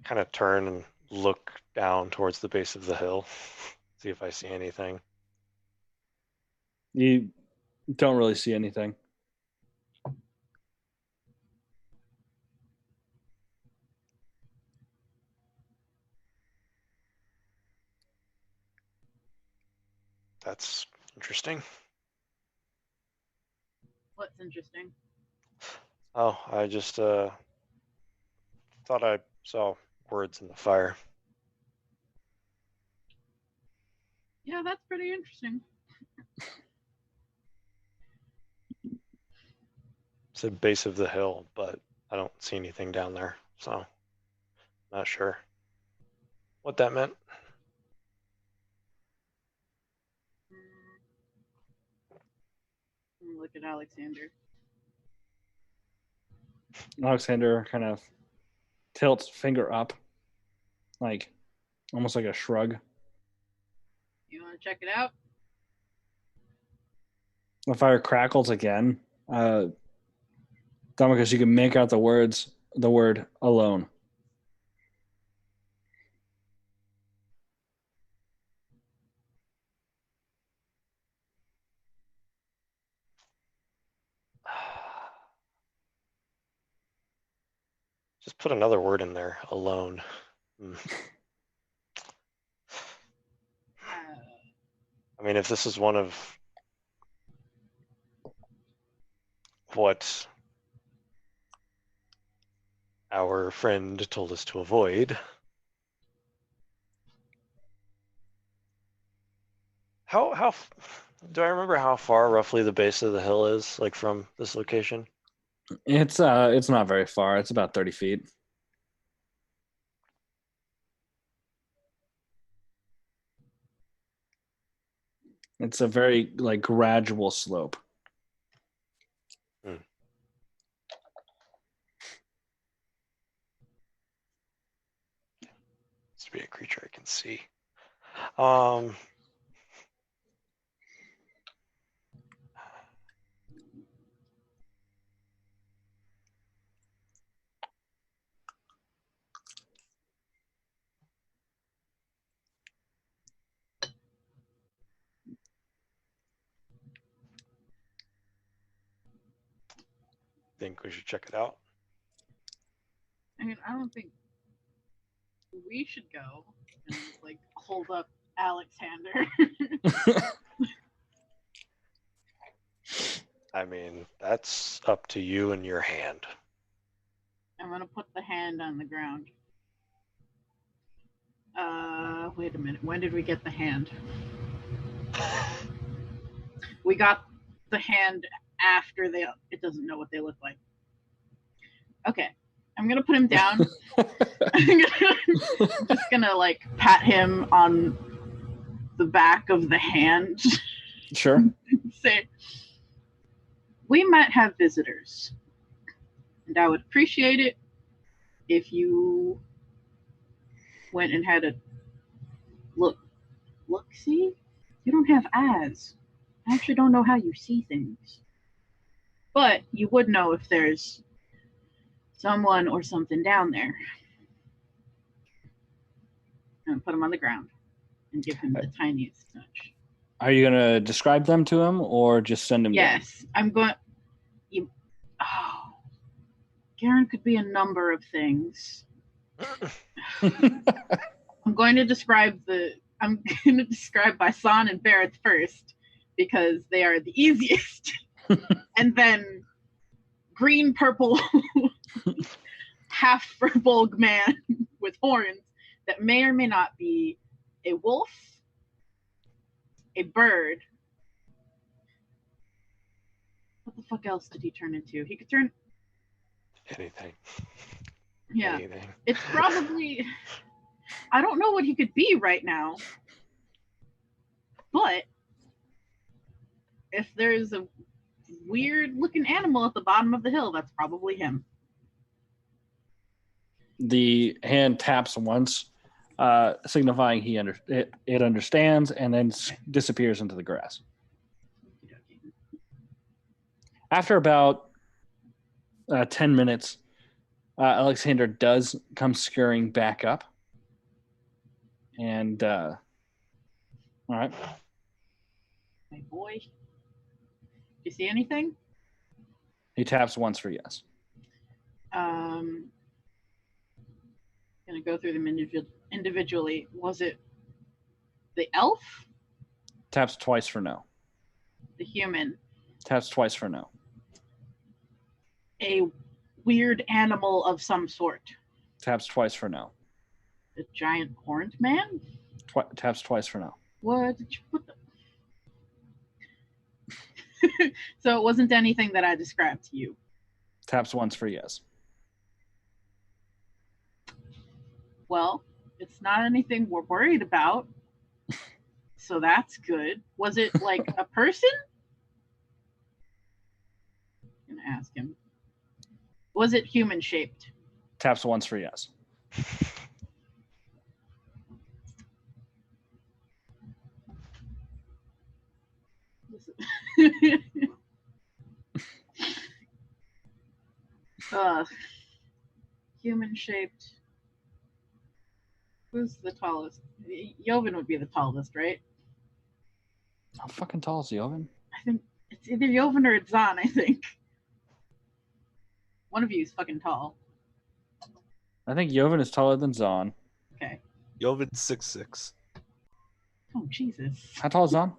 kind of turn and look down towards the base of the hill, see if I see anything. You don't really see anything. That's interesting. What's interesting? Oh, I just thought I saw words in the fire. Yeah, that's pretty interesting. It's the base of the hill, but I don't see anything down there, so not sure what that meant. Look at Alexander. Alexander kind of tilts finger up, like almost like a shrug. You want to check it out? The fire crackles again. Damicus, you can make out the word alone. Just put another word in there, alone. I mean, if this is one of what our friend told us to avoid. How do I remember how far roughly the base of the hill is, like from this location? It's not very far. It's about 30 feet. It's a very like gradual slope. To be a creature I can see. Think we should check it out. I mean, I don't think we should go and like hold up Alexander. I mean, that's up to you and your hand. I'm gonna put the hand on the ground. Wait a minute. When did we get the hand? We got the hand after it doesn't know what they look like. Okay. I'm gonna put him down. I'm just gonna like pat him on the back of the hand. Sure. Say, we might have visitors, and I would appreciate it if you went and had a look. See? You don't have eyes. I actually don't know how you see things. But you would know if there's someone or something down there. And put him on the ground and give him the tiniest touch. Are you gonna describe them to him or just send him? Yes, I'm going. Garen could be a number of things. I'm going to describe Bison and Barrett first because they are the easiest. And then green purple half furbolg man with horns that may or may not be a wolf, a bird. What the fuck else did he turn into? He could turn anything. Yeah. Anything. It's probably I don't know what he could be right now. But if there's a weird looking animal at the bottom of the hill, that's probably him. The hand taps once, signifying it understands, and then disappears into the grass. After about 10 minutes, Alexander does come scurrying back up. And, all right. My boy. Do you see anything? He taps once for yes. Gonna go through them individually. Was it the elf? Taps twice for no. The human? Taps twice for no. A weird animal of some sort? Taps twice for no. The giant horned man? Taps twice for no. What did you put So it wasn't anything that I described to you. Taps once for yes. Well, it's not anything we're worried about. So that's good. Was it like a person? I'm gonna ask him. Was it human shaped? Taps once for yes. Human shaped. Who's the tallest? Joven would be the tallest, right? How fucking tall is Joven? I think it's either Joven or it's Zahn, I think. One of you is fucking tall. I think Joven is taller than Zahn. Okay. Joven's 6'6". Oh, Jesus. How tall is Zahn?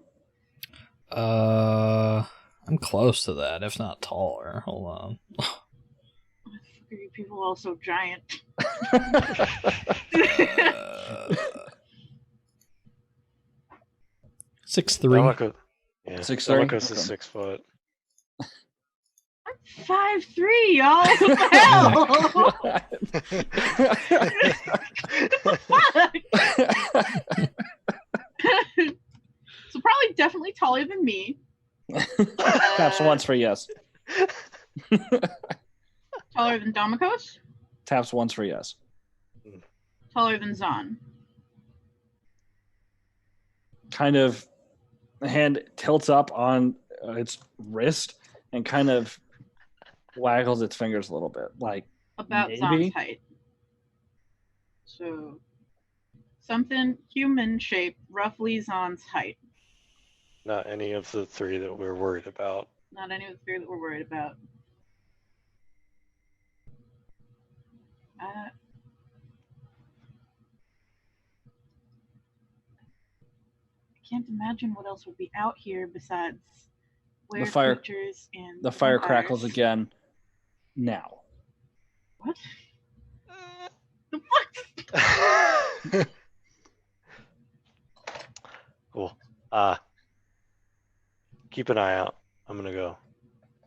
I'm close to that, if not taller. Hold on. Are you people all so giant? 6'3". Damako, yeah, 6'3"? Damakos is Okay. 6 foot. 5'3", y'all. What the hell? So probably definitely taller than me. Taps once for yes. Taller than Damakos. Taps once for yes. Taller than Zahn. Kind of, the hand tilts up on its wrist and kind of waggles its fingers a little bit, like About maybe? Zahn's height. So something human shape, roughly Zahn's height. Not any of the 3 that we're worried about. Not any of the 3 that we're worried about. I can't imagine what else would be out here besides weird fire- creatures and The fire vampires. crackles again. Now. What? The fuck? Cool. Keep an eye out. I'm gonna go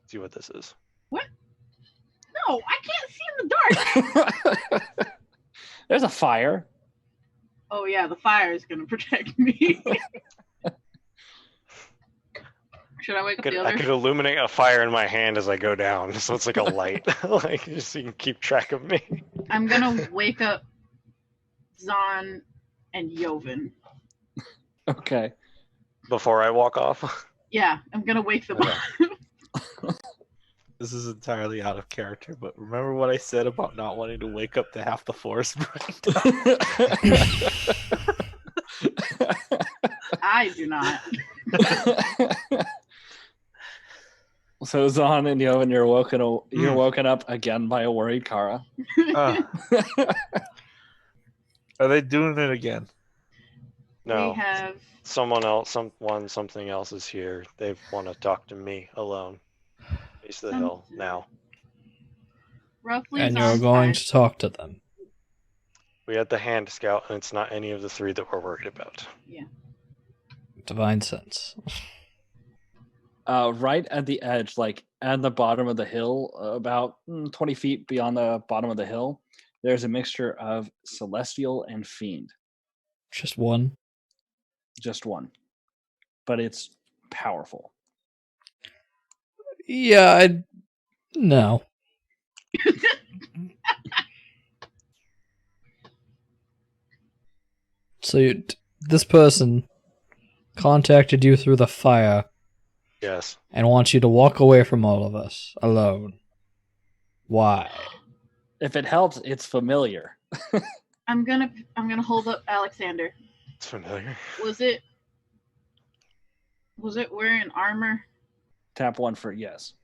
see what this is. What? No, I can't see in the dark. There's a fire. Oh yeah, the fire is gonna protect me. Should I wake up the I others? could illuminate a fire in my hand as I go down, so it's like a light, like just so you can keep track of me. I'm gonna wake up Zahn and Joven. Okay. Before I walk off. Yeah, I'm gonna wake them up. This is entirely out of character, but remember what I said about not wanting to wake up to half the forest burned? I do not. So Zahn and Yovan, you're woken up again by a worried Kara. Are they doing it again? No, We have someone else, something else is here. They want to talk to me alone. Base of the hill now. roughly And you're Zahn's going size. to talk to them. We had the hand scout, and it's not any of the 3 that we're worried about. Divine sense. Right at the edge, like at the bottom of the hill, about 20 feet beyond the bottom of the hill, there's a mixture of celestial and fiend. Just one. Just one. But it's powerful. Yeah, no. So this person contacted you through the fire Yes. and wants you to walk away from all of us alone. Why? If it helps, it's familiar. I'm gonna hold up Alexander. It's familiar. Was it wearing armor? Tap one for yes.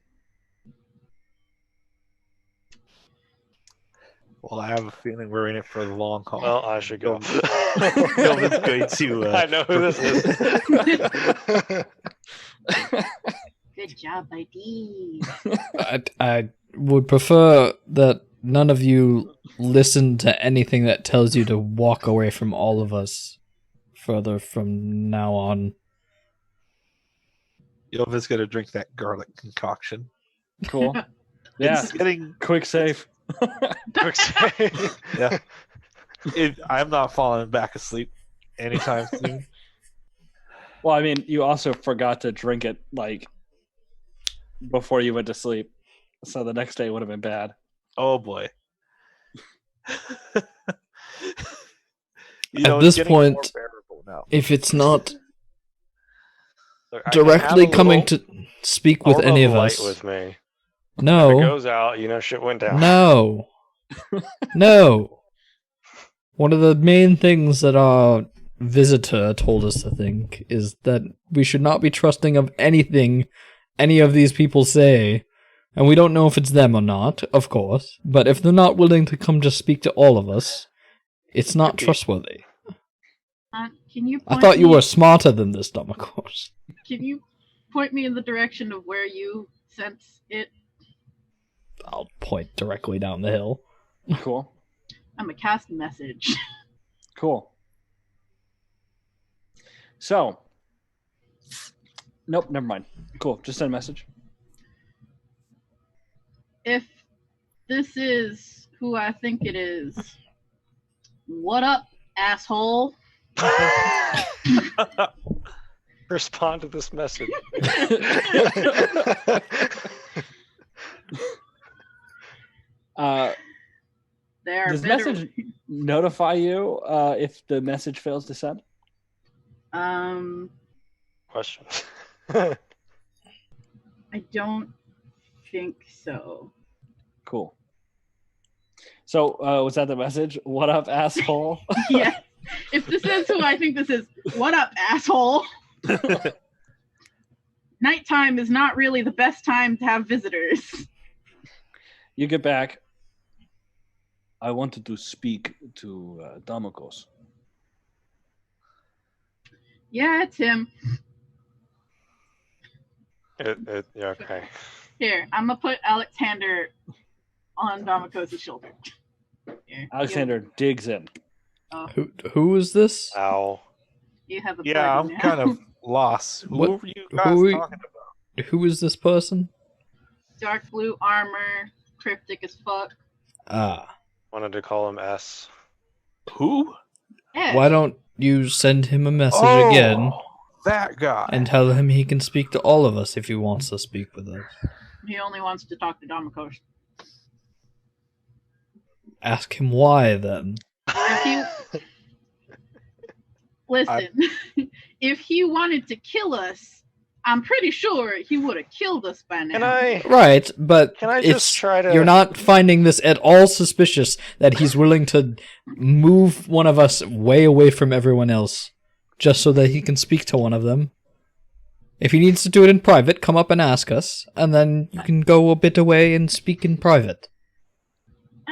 Well, I have a feeling we're in it for the long haul. Well, I should go. Gilman's going to. I know who this is. Good job, ID. I would prefer that none of you listen to anything that tells you to walk away from all of us further from now on. Yova's going to drink that garlic concoction. Cool. Yeah. It's getting. Quick save. Quick save. Yeah. I'm not falling back asleep anytime soon. Well, I mean, you also forgot to drink it like before you went to sleep, so the next day would have been bad. Oh boy. At this it's getting point, more bearable now. if it's not Look, I can directly have a coming little to speak with orb any of light us, with me. If it no, goes out, shit went down. no, no. One of the main things that our visitor told us to think is that we should not be trusting of anything any of these people say. And we don't know if it's them or not, of course. But if they're not willing to come to speak to all of us, it's not trustworthy. Can you? I point thought you me- were smarter than this, Domicos. Can you point me in the direction of where you sense it? I'll point directly down the hill. Cool. I'm a cast message. Cool. So, nope, never mind. Cool. Just send a message. If this is who I think it is, what up, asshole? Respond to this message. There Does message notify you if the message fails to send? Question. I don't think so. Cool. So, was that the message? What up, asshole? Yeah. If this is who I think this is, what up, asshole? Nighttime is not really the best time to have visitors. You get back. I wanted to speak to Damokos. Yeah, it's him. Yeah, okay. Here, I'm gonna put Alexander on Damokos' shoulder. Here, Alexander digs in. Who is this? Ow. You have a Yeah, buddy I'm now. kind of lost. Who What- are you guys who- talking about? Who is this person? Dark blue armor, cryptic as fuck. Wanted to call him S. Who? Yeah. Why don't you send him a message Oh, again that guy. and tell him he can speak to all of us if he wants to speak with us? He only wants to talk to Damokos. Ask him why then. Listen, if he wanted to kill us, I'm pretty sure he would have killed us by now. Can I? Right, but Can I it's, just try to? you're not finding this at all suspicious that he's willing to move one of us way away from everyone else just so that he can speak to one of them. If he needs to do it in private, come up and ask us, and then you can go a bit away and speak in private.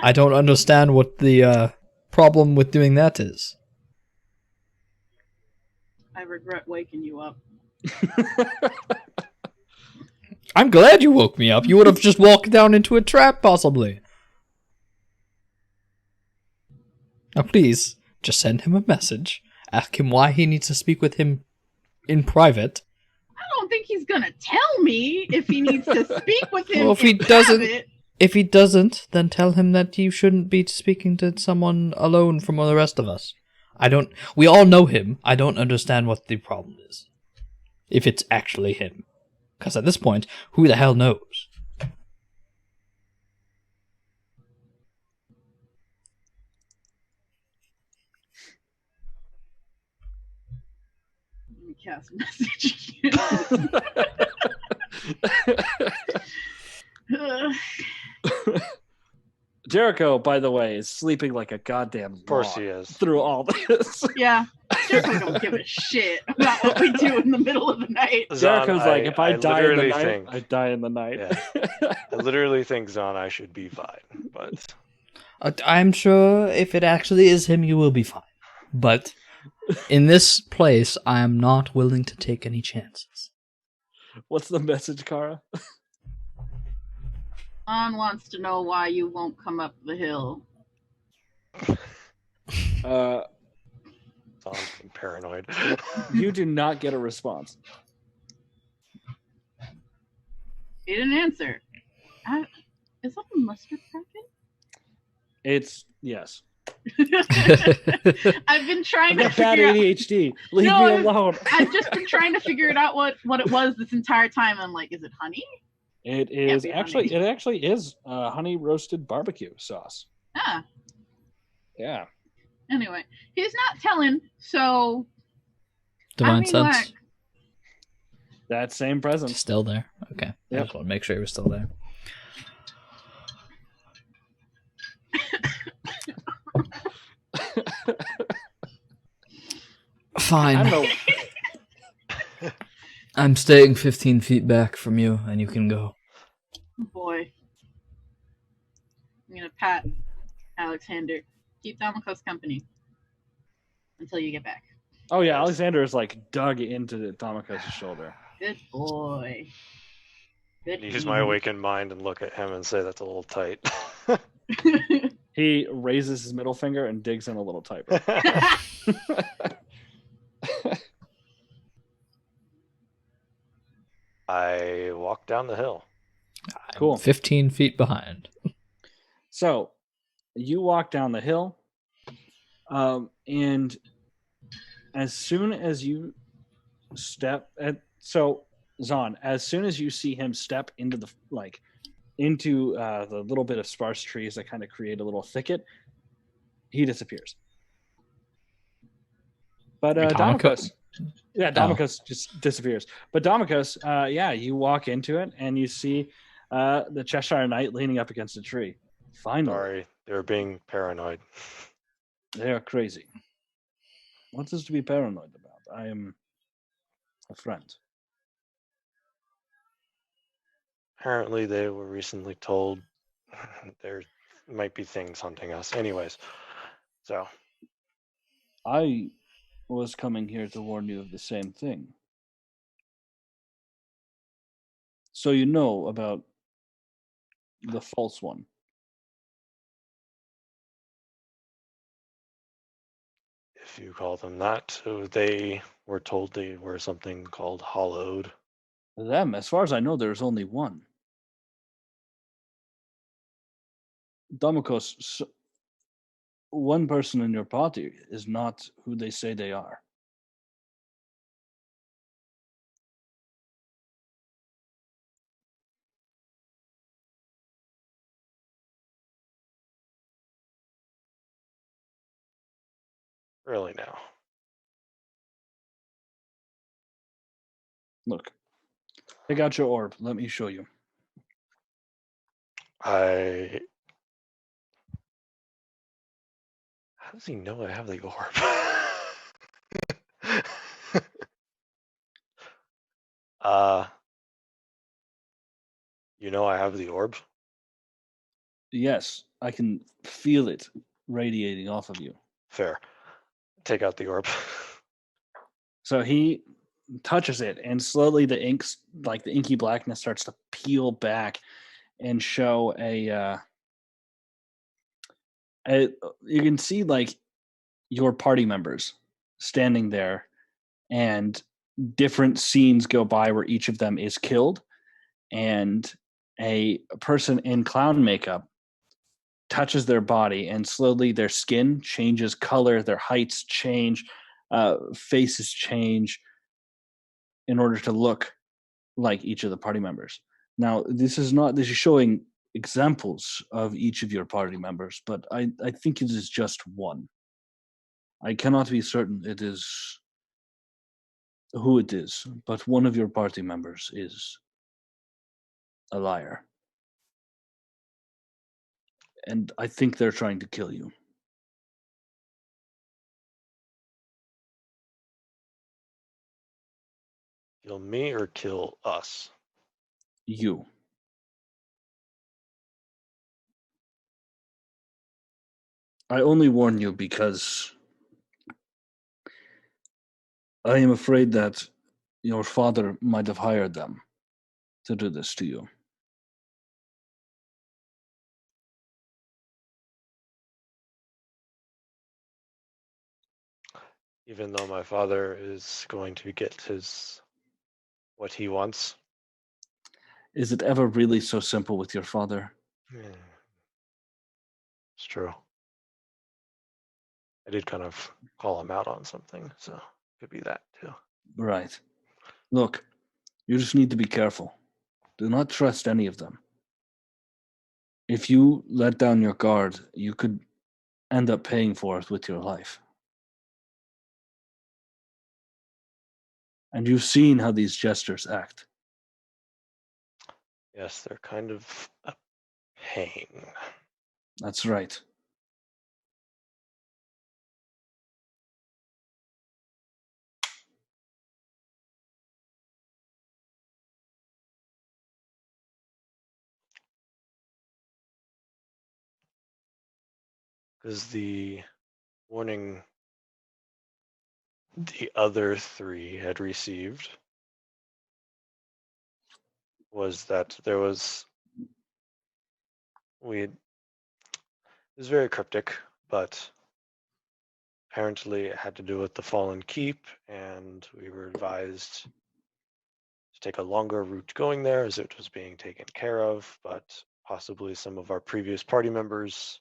I don't understand what the problem with doing that is. I regret waking you up. I'm glad you woke me up. You would have just walked down into a trap, possibly. Now, please, just send him a message. Ask him why he needs to speak with him in private. I don't think he's gonna tell me if he needs to speak with him. Well, if he in doesn't- private. If he doesn't, then tell him that you shouldn't be speaking to someone alone from all the rest of us. We all know him. I don't understand what the problem is. If it's actually him. Because at this point, who the hell knows? Let me cast a message again. Jericho, by the way, is sleeping like a goddamn Of course log he is. through all this. Yeah, Jericho don't give a shit about what we do in the middle of the night. Zon, Jericho's like, if I die in the literally night, think- I die in the night. I literally think Zon, I should be fine, but I'm sure if it actually is him, you will be fine. But in this place, I am not willing to take any chances. What's the message, Kara? Lon wants to know why you won't come up the hill. Zon's being paranoid. You do not get a response. He didn't answer. Is that a mustard packet? It's yes. I've been trying I've to got bad figure out. ADHD. Leave No, me alone. I've just been trying to figure it out what it was this entire time. I'm like, is it honey? It Can't is be actually. honey. It actually is honey roasted barbecue sauce. Ah. Yeah. Anyway, he's not telling, so Divine mean, sense. like- That same present. Still there. Okay. I Yep. just want to make sure he was still there. Fine. I don't know. I'm staying 15 feet back from you, and you can go. oh boy. I'm gonna pat Alexander. Keep Damokos company until you get back. Oh yeah, Alexander is like dug into Damokos' shoulder. Good boy. Good Use my awakened mind and look at him and say that's a little tight. He raises his middle finger and digs in a little tighter. I walk down the hill. I'm Cool. 15 feet behind. So you walk down the hill, and as soon as you step at Zon, as soon as you see him step into the the little bit of sparse trees that kind of create a little thicket, he disappears. But Domikos, Domikos just disappears. But Domikos, you walk into it and you see the Cheshire Knight leaning up against a tree. Finally, Sorry, they're being paranoid. they are crazy. What is to be paranoid about? I am a friend. Apparently, they were recently told there might be things hunting us. Anyways, so I was coming here to warn you of the same thing. So you know about the false one. if you call them that, so they were told they were something called hollowed. Them, as far as I know, there's only one. Domikos, one person in your party is not who they say they are. Really now. Look, take out your orb. Let me show you. How does he know I have the orb? You know I have the orb? Yes, I can feel it radiating off of you. Fair. Take out the orb. So he touches it, and slowly the inky blackness starts to peel back and show you can see your party members standing there, and different scenes go by where each of them is killed, and a person in clown makeup touches their body, and slowly their skin changes color, their heights change, faces change in order to look like each of the party members. Now, this is showing examples of each of your party members, but I think it is just one. I cannot be certain it is who it is, but one of your party members is a liar. And I think they're trying to kill you. Kill me or kill us? You. I only warn you because I am afraid that your father might have hired them to do this to you. Even though my father is going to get what he wants. Is it ever really so simple with your father? It's true. I did kind of call him out on something, so could be that too. Right. Look, you just need to be careful. Do not trust any of them. If you let down your guard, you could end up paying for it with your life. And you've seen how these jesters act. Yes, they're kind of a pain. That's right. Because the warning the other three had received was that it was very cryptic, but apparently it had to do with the Fallen Keep, and we were advised to take a longer route going there as it was being taken care of, but possibly some of our previous party members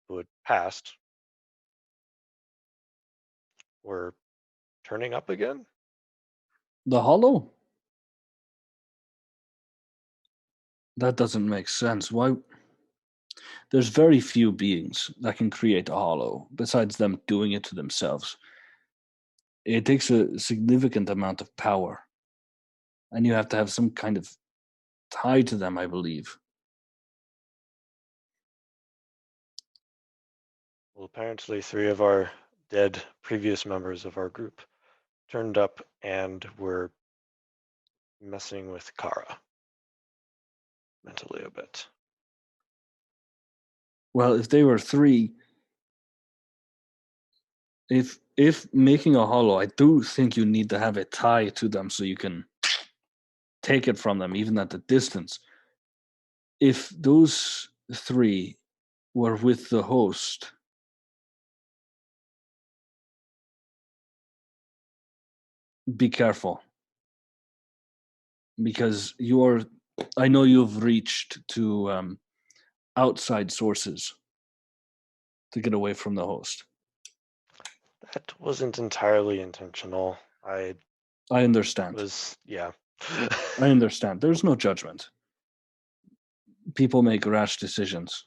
who had passed were turning up again. The Hollow? That doesn't make sense. Why? There's very few beings that can create a Hollow, besides them doing it to themselves. It takes a significant amount of power, and you have to have some kind of tie to them, I believe. Well, apparently 3 of our dead previous members of our group turned up and were messing with Kara mentally a bit. Well, if they were 3, if making a Hollow, I do think you need to have a tie to them so you can take it from them, even at a distance. If those 3 were with the host, be careful. Because I know you've reached to outside sources to get away from the host. That wasn't entirely intentional. I understand. Yeah. I understand. There's no judgment. People make rash decisions.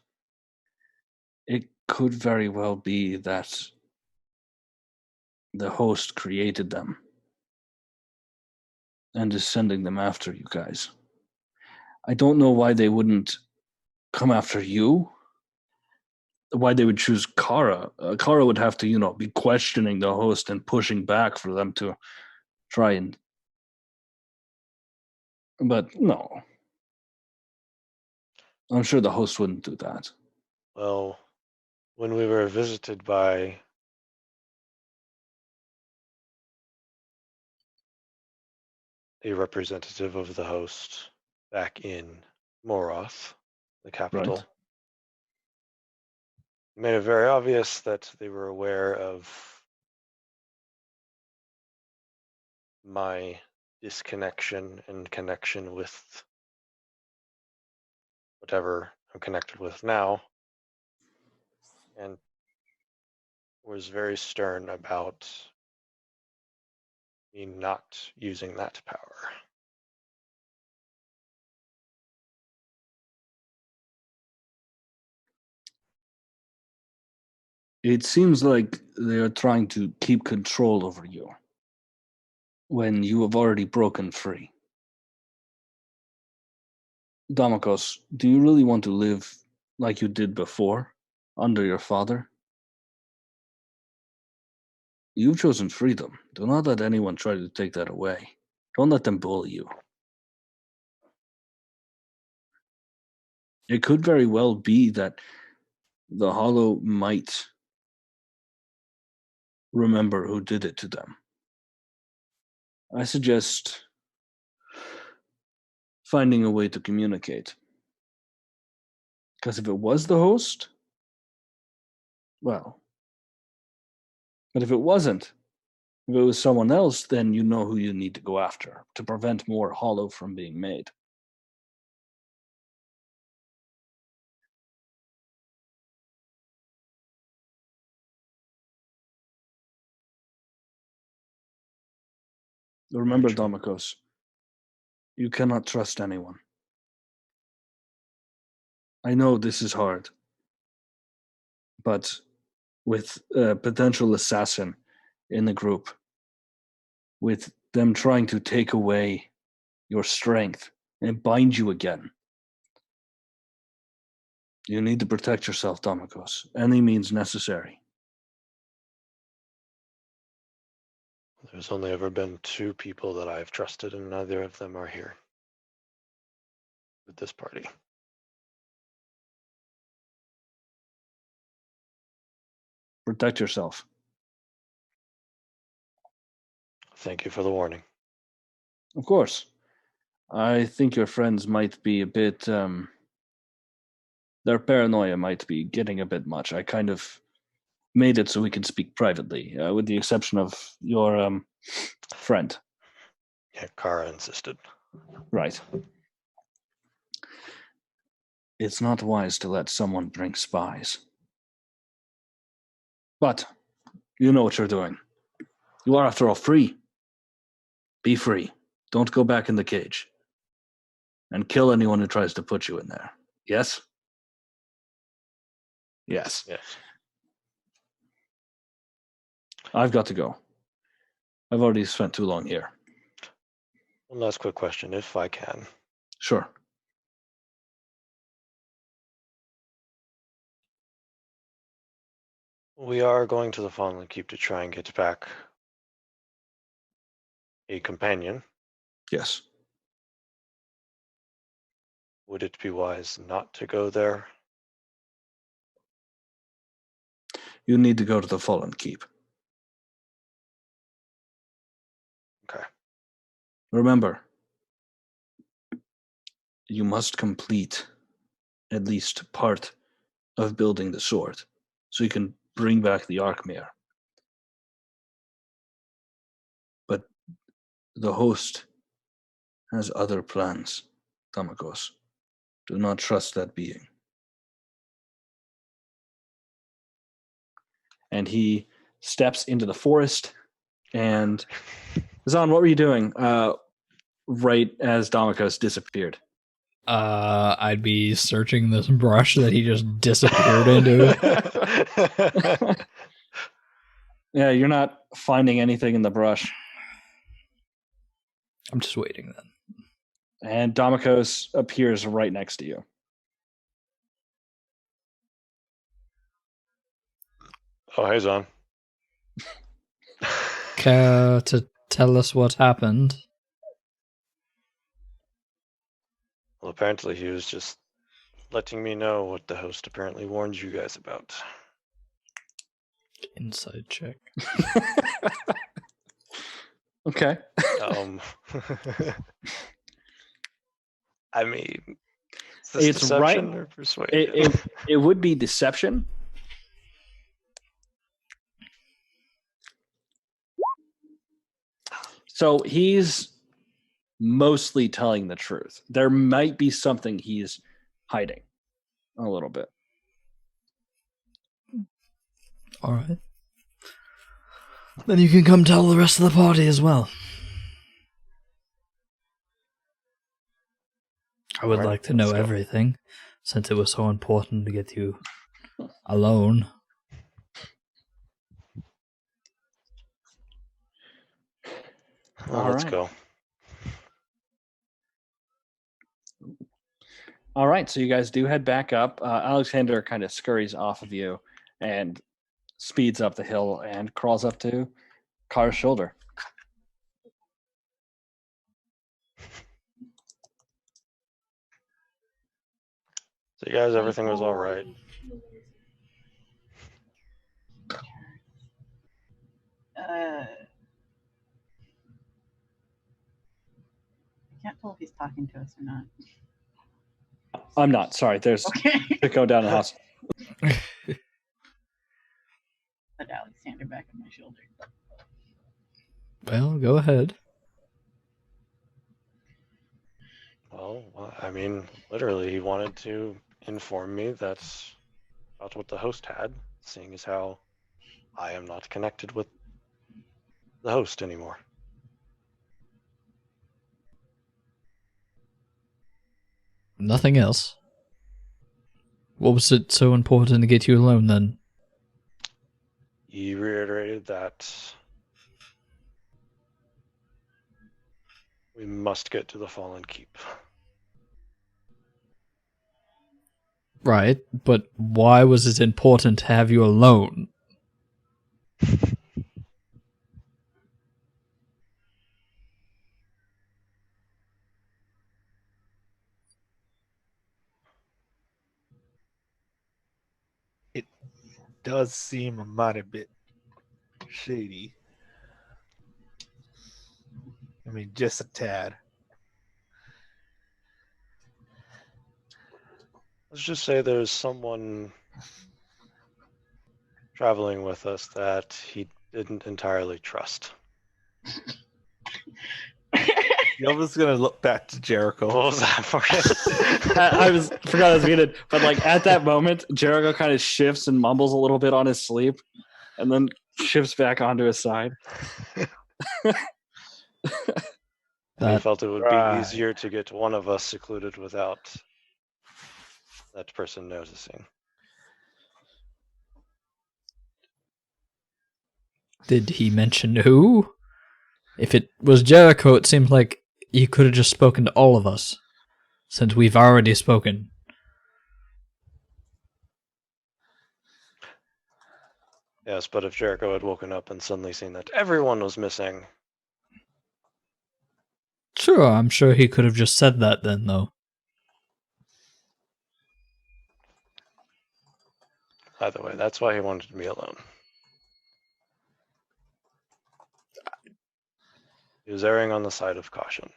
It could very well be that the host created them and is sending them after you guys. I don't know why they wouldn't come after you. Why they would choose Kara. Kara would have to, be questioning the host and pushing back for them to try and. But no. I'm sure the host wouldn't do that. Well, when we were visited by a representative of the host back in Moroth, the capital, Right. made it very obvious that they were aware of my disconnection and connection with whatever I'm connected with now, and was very stern about me not using that power. It seems like they are trying to keep control over you when you have already broken free. Damakos, do you really want to live like you did before, under your father? You've chosen freedom. Do not let anyone try to take that away. Don't let them bully you. It could very well be that the Hollow might remember who did it to them. I suggest finding a way to communicate. Because if it was the host, well. But if it wasn't, if it was someone else, then you know who you need to go after to prevent more Hollow from being made. Remember, true. Damakos, you cannot trust anyone. I know this is hard, but with a potential assassin in the group, with them trying to take away your strength and bind you again, you need to protect yourself, Damakos. Any means necessary. There's only ever been 2 people that I've trusted, and neither of them are here with this party. Protect yourself. Thank you for the warning. Of course. I think your friends might be a bit. Their paranoia might be getting a bit much. I kind of made it so we could speak privately, with the exception of your friend. Yeah, Kara insisted. Right. It's not wise to let someone bring spies. But you know what you're doing. You are, after all, free. Be free. Don't go back in the cage. And kill anyone who tries to put you in there. Yes? Yes. Yes. I've got to go. I've already spent too long here. One last quick question, if I can. Sure. We are going to the Fallen Keep to try and get back a companion. Yes. Would it be wise not to go there? You need to go to the Fallen Keep. Okay. Remember, you must complete at least part of building the sword so you can bring back the Arkmere. But the host has other plans, Tamakos. Do not trust that being. And he steps into the forest. And Zahn, what were you doing right as Damakos disappeared? I'd be searching this brush that he just disappeared into. Yeah, you're not finding anything in the brush. I'm just waiting then. And Damakos appears right next to you. Oh, hey, Zon. Care to tell us what happened? Well, apparently he was just letting me know what the host apparently warned you guys about. Inside check. Okay. I mean, is this It's deception right. or persuasion? It would be deception. So he's mostly telling the truth. There might be something he's hiding a little bit. All right. Then you can come tell the rest of the party as well. I would Alright, like to know let's go. everything, since it was so important to get you alone. Well, All let's right. go. All right, so you guys do head back up. Alexander kind of scurries off of you and speeds up the hill and crawls up to Car's shoulder. So, you guys, everything was all right. I can't tell if he's talking to us or not. I'm not. Sorry, there's Okay. Pico down the house. Put Alexander back on my shoulder. Well, go ahead. Well, I mean, literally, he wanted to inform me that's about what the host had, seeing as how I am not connected with the host anymore. Nothing else. What was it so important to get you alone then? He reiterated that we must get to the Fallen Keep. Right, but why was it important to have you alone? It does seem a mighty bit shady. I mean, just a tad. Let's just say there's someone traveling with us that he didn't entirely trust. Yova's gonna look back to Jericho. What was that for? I forgot I was muted, but like at that moment, Jericho kind of shifts and mumbles a little bit on his sleep, and then shifts back onto his side. I felt it would be Right. easier to get one of us secluded without that person noticing. Did he mention who? If it was Jericho, it seems like he could have just spoken to all of us, since we've already spoken. Yes, but if Jericho had woken up and suddenly seen that everyone was missing, Sure, I'm sure he could have just said that then, though. either way, that's why he wanted to be alone. He was erring on the side of caution.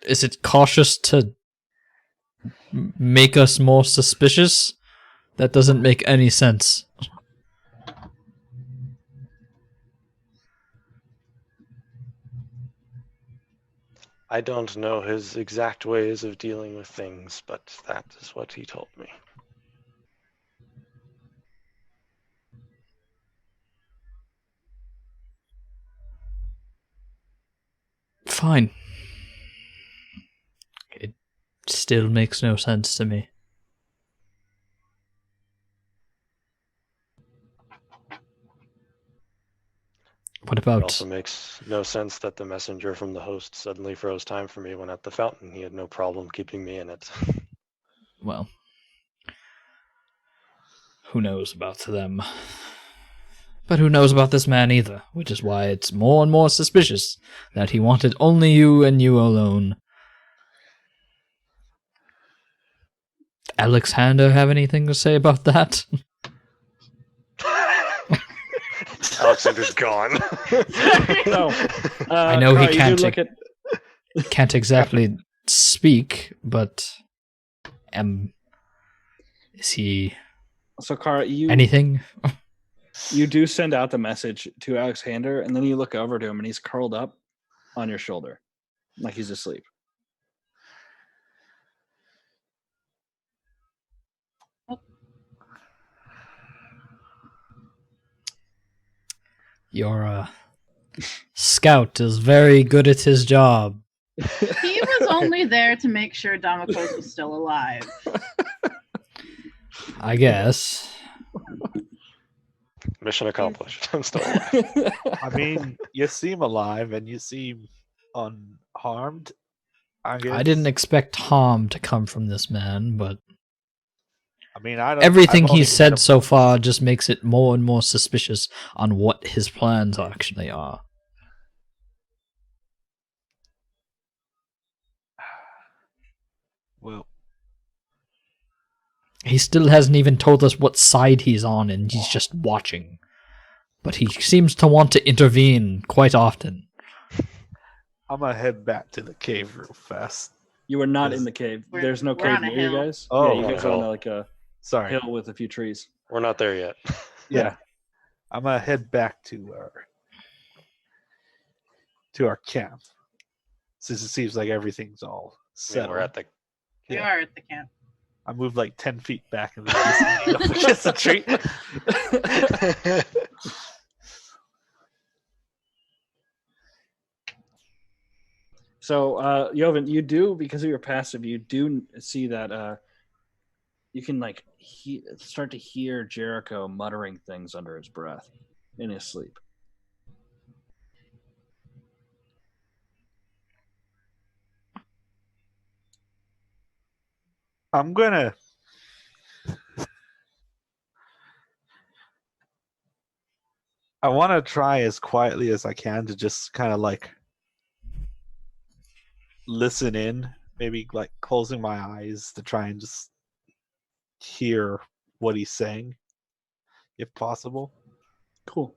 Is it cautious to make us more suspicious? That doesn't make any sense. I don't know his exact ways of dealing with things, but that is what he told me. Fine. It still makes no sense to me. What It about... also makes no sense that the messenger from the host suddenly froze time for me when at the fountain he had no problem keeping me in it. Well, who knows about them? But who knows about this man either, which is why it's more and more suspicious that he wanted only you and you alone. Alexander have anything to say about that? Alexander's gone. No, I know he Kara, you can't do look at can't exactly speak, but is he so Kara, anything? you do send out the message to Alexander, and then you look over to him, and he's curled up on your shoulder, like he's asleep. Your scout is very good at his job. He was only there to make sure Damokos was still alive. I guess. Mission accomplished. I'm still alive. I mean, you seem alive and you seem unharmed. I guess. I didn't expect harm to come from this man, but I mean, I don't. everything I've only he's met said him so once. far just makes it more and more suspicious on what his plans actually are. Well, He still hasn't even told us what side he's on, and he's just watching. But he seems to want to intervene quite often. I'm gonna head back to the cave real fast. You are not Yes. in the cave. We're- There's no we're cave on a near you hill. guys. Oh, yeah, you guys are on like a Sorry. hill with a few trees. We're not there yet. Yeah. I'm gonna head back to our camp, since it seems like everything's all I mean, settled. we're at the. We Yeah. are at the camp. I moved like 10 feet back in the vicinity of the tree. So, Jovan, you do, because of your passive, you do see that you can like start to hear Jericho muttering things under his breath in his sleep. I'm gonna. I want to try as quietly as I can to just kind of like listen in, maybe like closing my eyes to try and just hear what he's saying, if possible. Cool.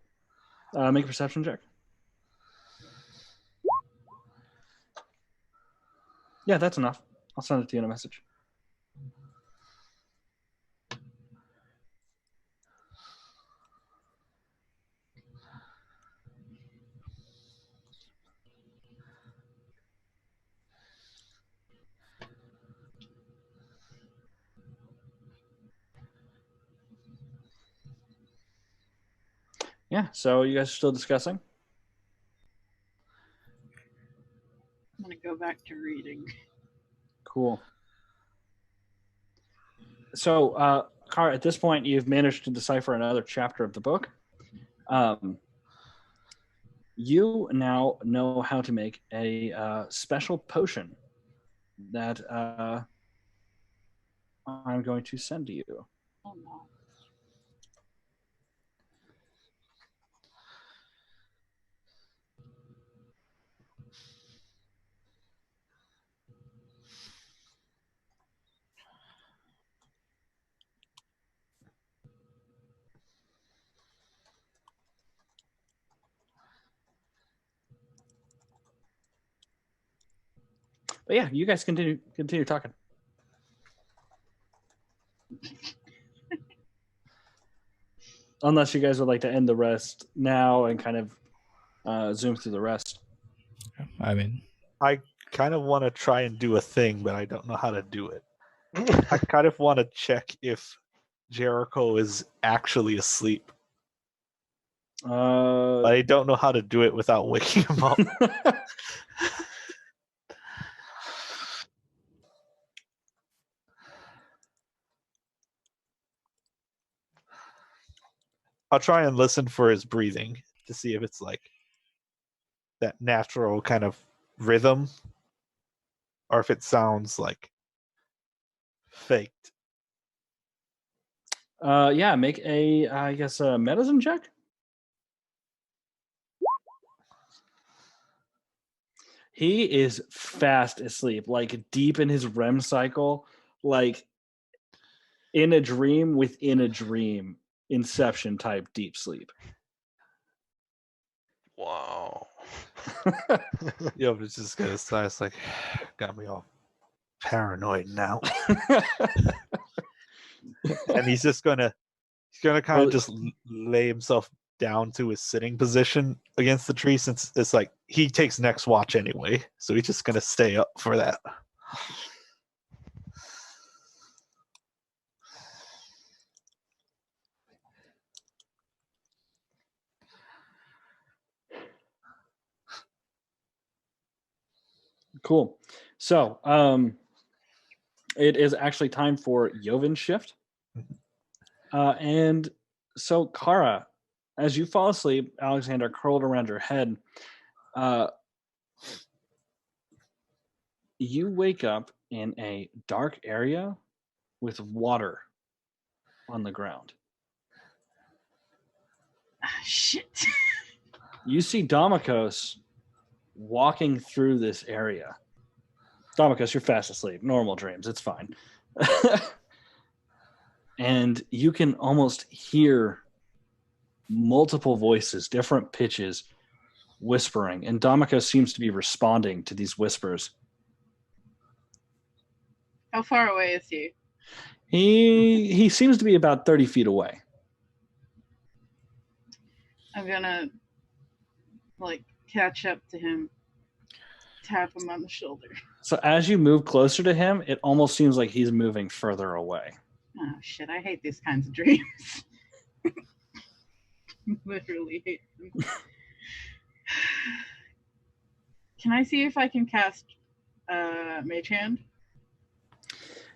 Make a perception check. Yeah, that's enough. I'll send it to you in a message. Yeah, so you guys are still discussing? I'm gonna go back to reading. Cool. So, Kara, at this point, you've managed to decipher another chapter of the book. You now know how to make a special potion that I'm going to send to you. Oh no. But yeah, you guys continue talking. Unless you guys would like to end the rest now and kind of zoom through the rest. I mean, I kind of want to try and do a thing, but I don't know how to do it. I kind of want to check if Jericho is actually asleep, but I don't know how to do it without waking him up. I'll try and listen for his breathing to see if it's like that natural kind of rhythm or if it sounds like faked. Yeah, make a medicine check. He is fast asleep, like deep in his REM cycle, like in a dream within a dream, Inception type deep sleep. Wow. Yeah, but it's just gonna sigh. It's like got me all paranoid now, and he's gonna kind of just lay himself down to his sitting position against the tree, since it's like he takes next watch anyway, so he's just gonna stay up for that. Cool. So, it is actually time for Yovin's shift. And so, Kara, as you fall asleep, Alexander curled around your head. You wake up in a dark area with water on the ground. Shit. You see Domikos walking through this area. Domikos, you're fast asleep. Normal dreams. It's fine. And you can almost hear multiple voices, different pitches, whispering. And Domikos seems to be responding to these whispers. How far away is he? He seems to be about 30 feet away. I'm gonna catch up to him, tap him on the shoulder. So as you move closer to him, it almost seems like he's moving further away. Oh shit, I hate these kinds of dreams. Literally hate them. Can I see if I can cast Mage Hand?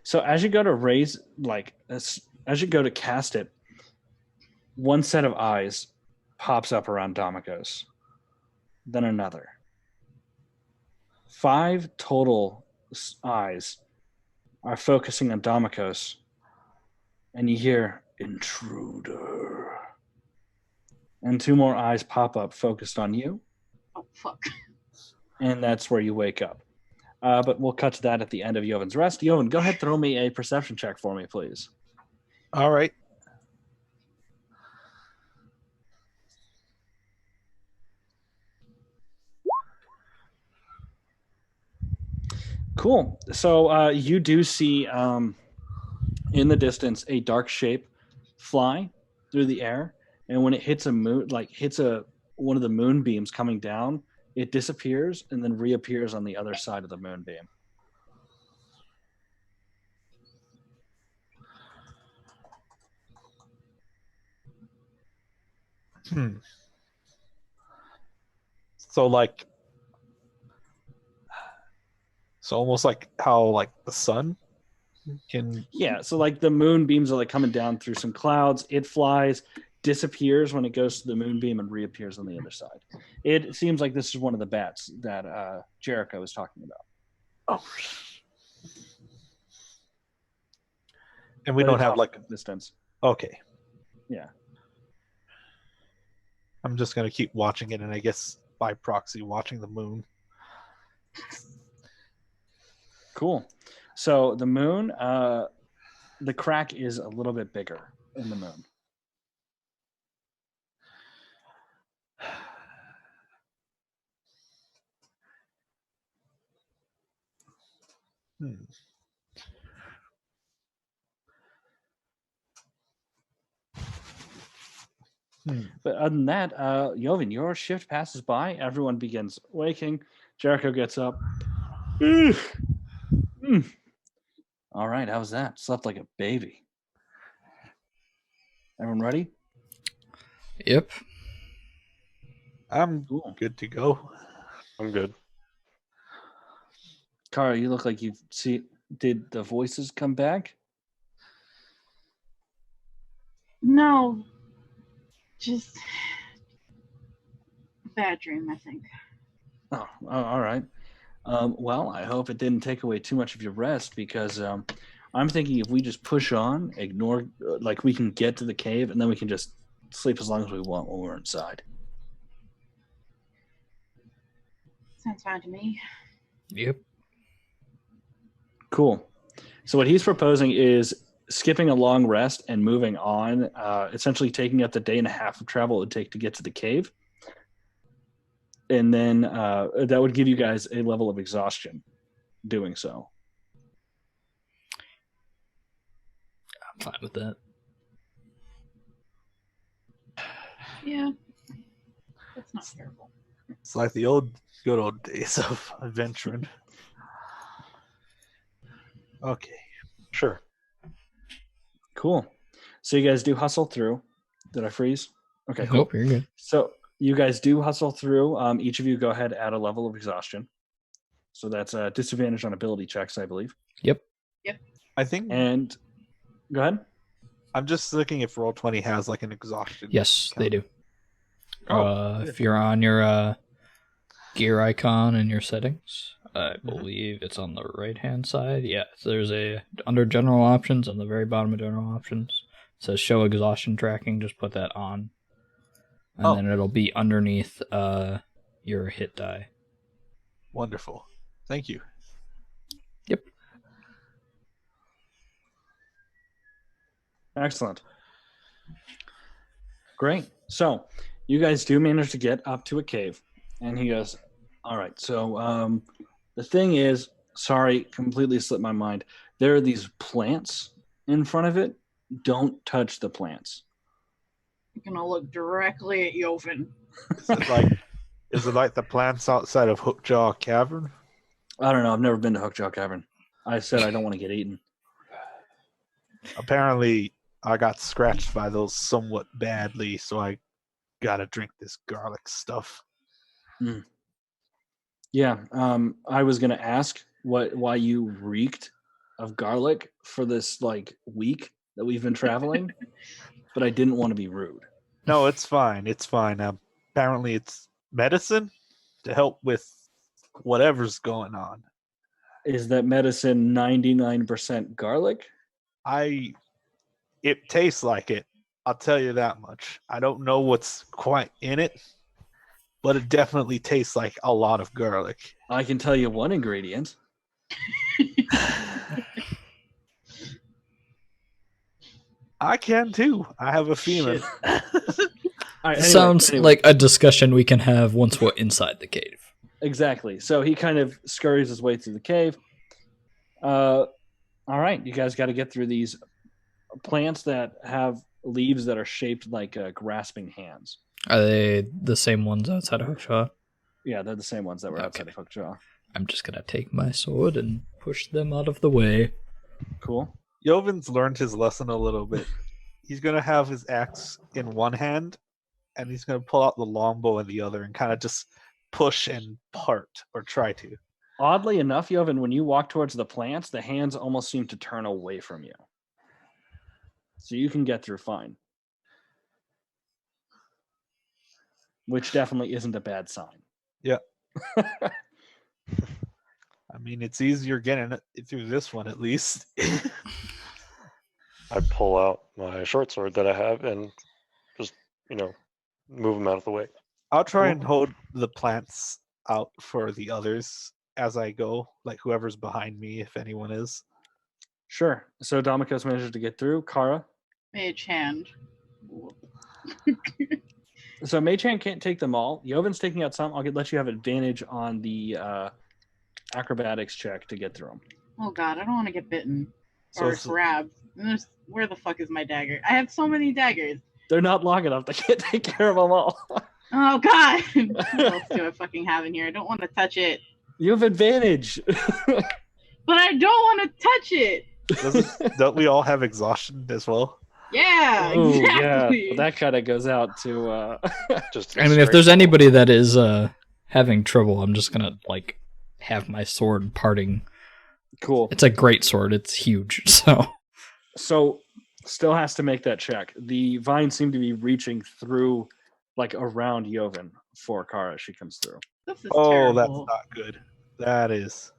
So as you go to raise, as you go to cast it, one set of eyes pops up around Domikos, then another. 5 total eyes are focusing on Domikos, and you hear intruder. And 2 more eyes pop up focused on you. Oh fuck. And that's where you wake up. But we'll cut to that at the end of Yovin's rest. Yovin, go ahead, throw me a perception check for me, please. All right. Cool. So you do see in the distance a dark shape fly through the air, and when it hits a moon, like hits one of the moonbeams coming down, it disappears and then reappears on the other side of the moonbeam. So almost like how like the sun can. Yeah, so like the moonbeams are like coming down through some clouds. It flies, disappears when it goes to the moonbeam, and reappears on the other side. It seems like this is one of the bats that Jericho was talking about. Oh. And we But don't it's have off like a distance. Okay. Yeah. I'm just gonna keep watching it, and I guess by proxy watching the moon. Cool. So the moon, the crack is a little bit bigger in the moon. But other than that, Yovin, your shift passes by. Everyone begins waking. Jericho gets up. All right, how was that? Slept like a baby. Everyone ready? Yep. I'm Cool. good to go. I'm good. Kara, you look like you've seen. Did the voices come back? No. Just a bad dream, I think. Oh, all right. Well, I hope it didn't take away too much of your rest, because I'm thinking if we just push on, ignore, like we can get to the cave, and then we can just sleep as long as we want when we're inside. Sounds fine to me. Yep. Cool. So what he's proposing is skipping a long rest and moving on, essentially taking up the day and a half of travel it would take to get to the cave. And then that would give you guys a level of exhaustion doing so. I'm fine with that. Yeah. That's not terrible. It's like the good old days of adventuring. Okay. Sure. Cool. So you guys do hustle through. Did I freeze? Okay, cool. Nope, you're good. So you guys do hustle through. Each of you go ahead, add a level of exhaustion. So that's a disadvantage on ability checks, I believe. Yep. I think. And go ahead. I'm just looking if Roll20 has like an exhaustion. Yes, they do. Oh, if you're on your gear icon in your settings, I believe it's on the right-hand side. Yeah, so there's under general options on the very bottom of general options. It says show exhaustion tracking. Just put that on, and then it'll be underneath your hit die. Wonderful. Thank you. Yep. Excellent. Great. So you guys do manage to get up to a cave. And he goes, all right, so the thing is, sorry, completely slipped my mind. There are these plants in front of it. Don't touch the plants. I'm going to look directly at Yovin. Is it like the plants outside of Hookjaw Cavern? I don't know. I've never been to Hookjaw Cavern. I said I don't want to get eaten. Apparently, I got scratched by those somewhat badly, so I gotta drink this garlic stuff. Yeah, I was gonna ask why you reeked of garlic for this week that we've been traveling, but I didn't want to be rude. No, it's fine. It's fine. Apparently, it's medicine to help with whatever's going on. Is that medicine 99% garlic? It tastes like it. I'll tell you that much. I don't know what's quite in it, but it definitely tastes like a lot of garlic. I can tell you one ingredient. I can too. I have a feeling. Right, Sounds like a discussion we can have once we're inside the cave. Exactly. So he kind of scurries his way through the cave. All right, you guys got to get through these plants that have leaves that are shaped like grasping hands. Are they the same ones outside of Hookshot? Yeah, they're the same ones that were outside Okay. of Hookjaw. I'm just gonna take my sword and push them out of the way. Cool. Jovin's learned his lesson a little bit. He's gonna have his axe in one hand, and he's gonna pull out the longbow in the other, and kind of just push and part, or try to. Oddly enough, Jovan, when you walk towards the plants, the hands almost seem to turn away from you. So you can get through fine. Which definitely isn't a bad sign. Yeah. I mean, it's easier getting it through this one at least. I pull out my short sword that I have and just, move them out of the way. I'll try and hold the plants out for the others as I go, like whoever's behind me, if anyone is. Sure. So Domikos manages to get through. Kara. Mage hand. So Mei-chan can't take them all. Jovin's taking out some. I'll let you have advantage on the acrobatics check to get through them. Oh god, I don't want to get bitten So or it's- grabbed. Where the fuck is my dagger? I have so many daggers. They're not long enough. They can't take care of them all. Oh god! What else do I fucking have in here? I don't want to touch it. You have advantage. But I don't want to touch it. Don't we all have exhaustion as well? Yeah, Oh, exactly. yeah. That kind of goes out to. Just I mean, if there's anybody that is having trouble, I'm just gonna have my sword parting. Cool. It's a great sword. It's huge. So, still has to make that check. The vines seem to be reaching through, around Jovan for Kara as she comes through. This is Oh, terrible. that's not good. That is.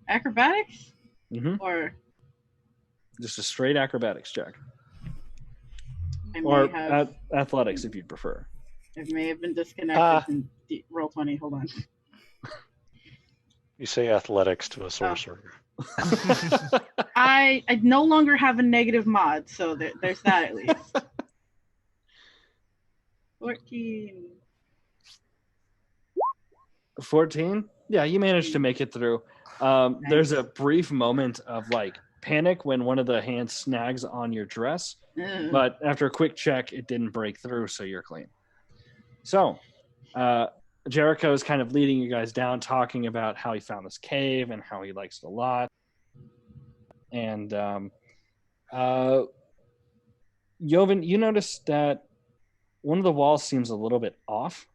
Acrobatics? Mm-hmm. Or Just a straight acrobatics check. I may Or have athletics, if you'd prefer. it may have been disconnected from roll 20. Hold on. You say athletics to a sorcerer. I no longer have a negative mod, so there's that at least. 14. 14? Yeah, you managed to make it through. There's a brief moment of panic when one of the hands snags on your dress, Ugh. but after a quick check, it didn't break through, so you're clean. So, Jericho is kind of leading you guys down, talking about how he found this cave and how he likes it a lot. And Jovan, you notice that one of the walls seems a little bit off.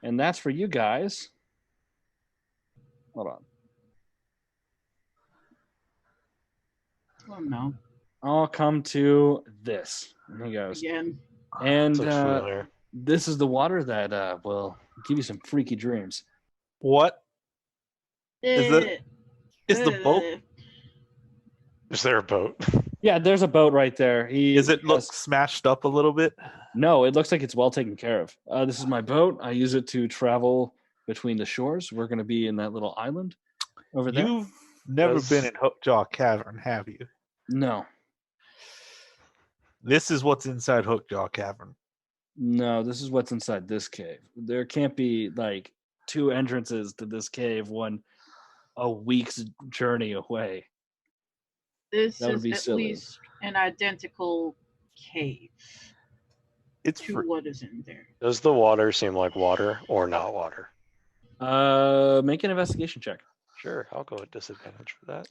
And that's for you guys. Hold on. Oh no. I'll come to this. And he goes. Again. And Looks familiar. this is the water that will give you some freaky dreams. What? Is the boat? Is there a boat? Yeah, there's a boat right there. Is it look smashed up a little bit? No, it looks like it's well taken care of. This is my boat. I use it to travel between the shores. We're going to be in that little island over there. You've never been in Hookjaw Cavern, have you? No. This is what's inside Hookjaw Cavern. No, this is what's inside this cave. There can't be two entrances to this cave, one a week's journey away. This That would is be at silly. least an identical cave It's to what is in there. Does the water seem like water or not water? Make an investigation check. Sure, I'll go at disadvantage for that.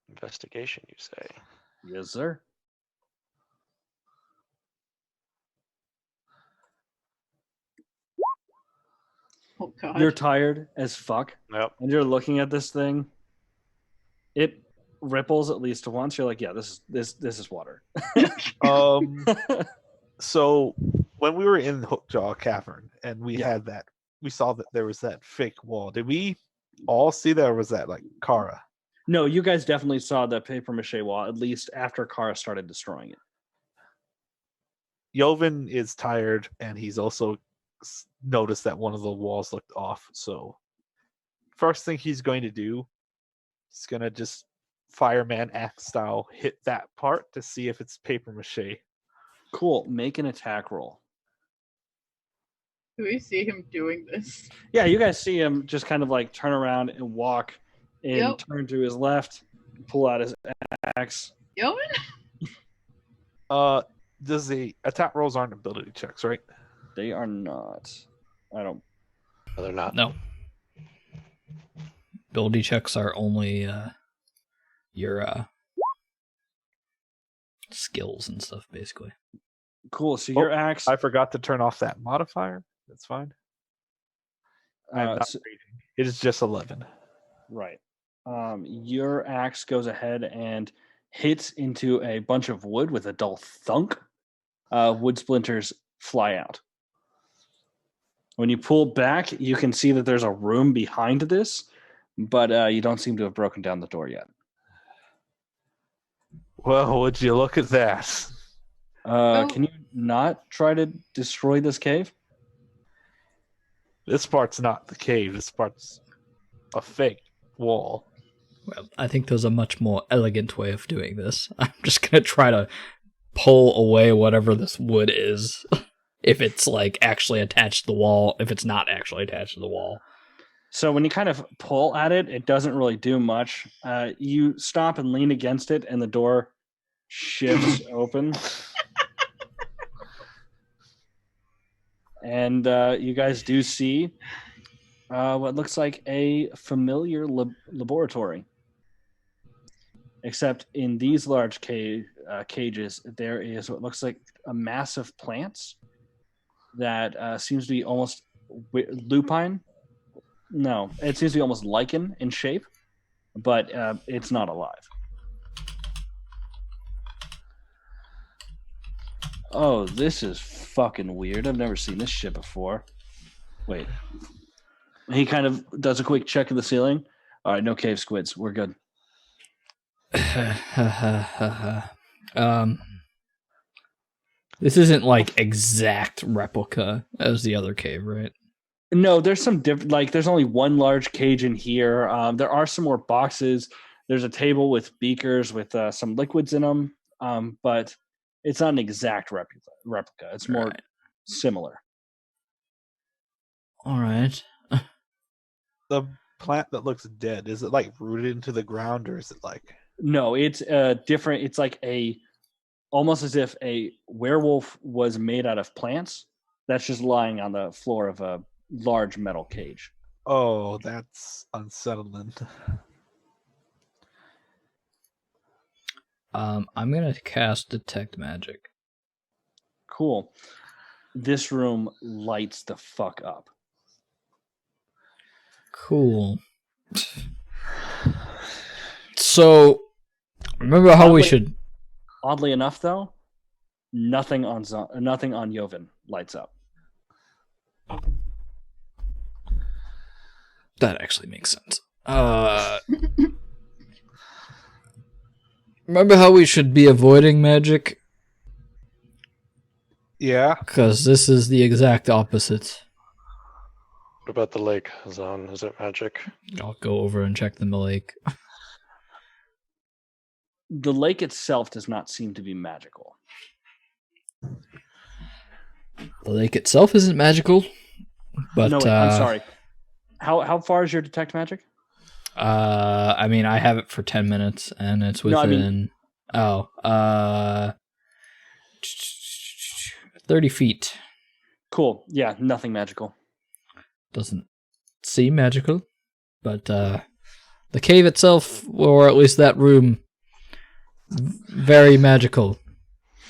Investigation, you say? Yes, sir. Oh god. You're tired as fuck, Yep. and you're looking at this thing. It ripples at least once. You're like, yeah, this is water. So when we were in Hookjaw Cavern and we Yeah. had that, we saw that there was that fake wall. Did we all see that, or was that Kara? No, you guys definitely saw the paper mache wall, at least after Kara started destroying it. Jovan is tired, and he's also noticed that one of the walls looked off. So first thing he's going to do, he's going to just fireman axe style hit that part to see if it's paper mache. Cool. Make an attack roll. Do we see him doing this? Yeah, you guys see him just kind of like turn around and walk and Yep. turn to his left, pull out his axe. Yoven? Does the attack rolls aren't ability checks, right? They are not. I don't. No, they're not. No. Ability checks are only your skills and stuff, basically. Cool. So your axe. I forgot to turn off that modifier. That's fine. I'm not so- reading. It is just 11. Right. Your axe goes ahead and hits into a bunch of wood with a dull thunk. Wood splinters fly out. When you pull back, you can see that there's a room behind this, but you don't seem to have broken down the door yet. Well, would you look at that? Can you not try to destroy this cave? This part's not the cave. This part's a fake wall. Well, I think there's a much more elegant way of doing this. I'm just gonna try to pull away whatever this wood is. If it's like actually attached to the wall, if it's not actually attached to the wall. So when you kind of pull at it, it doesn't really do much. You stop and lean against it, and the door shifts open. And you guys do see what looks like a familiar laboratory. Except in these large cages, there is what looks like a mass of plants that seems to be almost lupine. No, it seems to be almost lichen in shape, but it's not alive. Oh, this is fucking weird. I've never seen this shit before. Wait. He kind of does a quick check of the ceiling. All right, no cave squids. We're good. This isn't like exact replica as the other cave, right? No, there's some different. Like, there's only one large cage in here. There are some more boxes. There's a table with beakers with some liquids in them, but it's not an exact replica. It's more similar. All right. The plant that looks dead, is it like rooted into the ground, or is it like... No, it's different. It's like almost as if a werewolf was made out of plants that's just lying on the floor of a large metal cage. Oh, that's unsettling. I'm gonna cast Detect Magic. Cool. This room lights the fuck up. Cool. So, remember how we should... Oddly enough, though, nothing on Joven lights up. That actually makes sense. Remember how we should be avoiding magic? Yeah. Because this is the exact opposite. What about the lake, Zahn? Is it magic? I'll go over and check the lake. The lake itself does not seem to be magical. The lake itself isn't magical, but No, wait, I'm sorry. How far is your detect magic? I mean, I have it for 10 minutes, and it's within... 30 feet. Cool. Yeah, nothing magical. Doesn't seem magical, but the cave itself, or at least that room, very magical,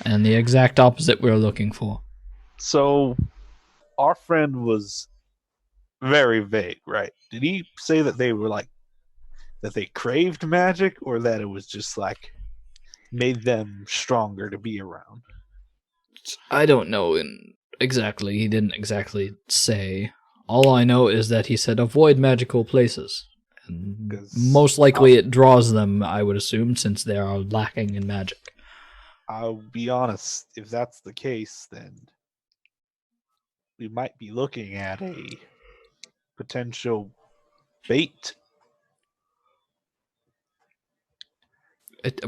and the exact opposite we're looking for. So, our friend was very vague, right? Did he say that they were like, that they craved magic, or that it was just like, made them stronger to be around? I don't know exactly. He didn't exactly say. All I know is that he said avoid magical places. And most likely it draws them, I would assume, since they are lacking in magic. I'll be honest, if that's the case, then we might be looking at a potential bait.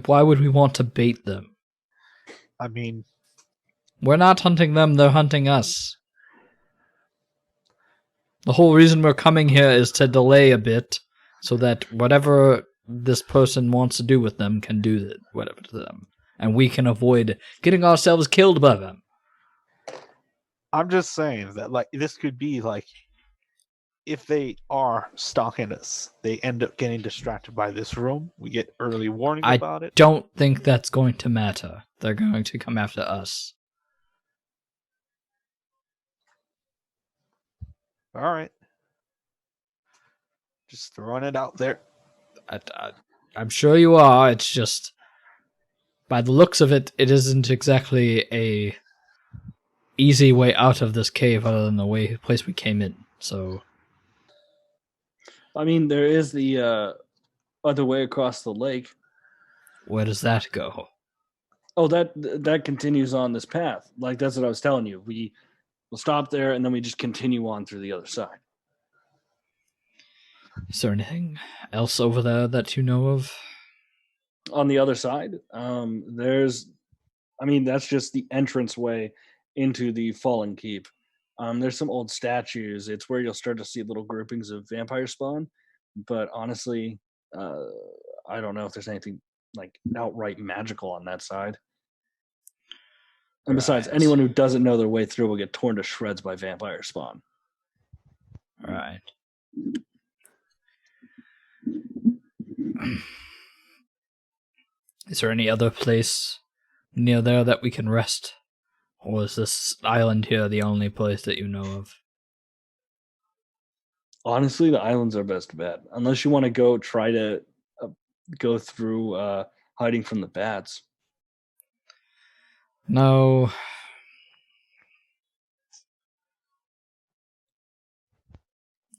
Why would we want to bait them? I mean... We're not hunting them, they're hunting us. The whole reason we're coming here is to delay a bit, so that whatever this person wants to do with them can do whatever to them, and we can avoid getting ourselves killed by them. I'm just saying that, like, this could be like, if they are stalking us, they end up getting distracted by this room. We get early warning about it. Don't think that's going to matter. They're going to come after us. All right. Just throwing it out there. I'm sure you are. It's just, by the looks of it, it isn't exactly a easy way out of this cave other than the place we came in. So, I mean, there is the other way across the lake. where does that go? Oh, that continues on this path. Like, that's what I was telling you. We will stop there, and then we just continue on through the other side. Is there anything else over there that you know of? On the other side, that's just the entranceway into the Fallen Keep. There's some old statues. It's where you'll start to see little groupings of vampire spawn. But honestly, I don't know if there's anything like outright magical on that side. And besides, Right. anyone who doesn't know their way through will get torn to shreds by vampire spawn. All right. Is there any other place near there that we can rest? Or is this island here the only place that you know of? Honestly, the island's our best bet. Unless you want to go try to go through hiding from the bats. No.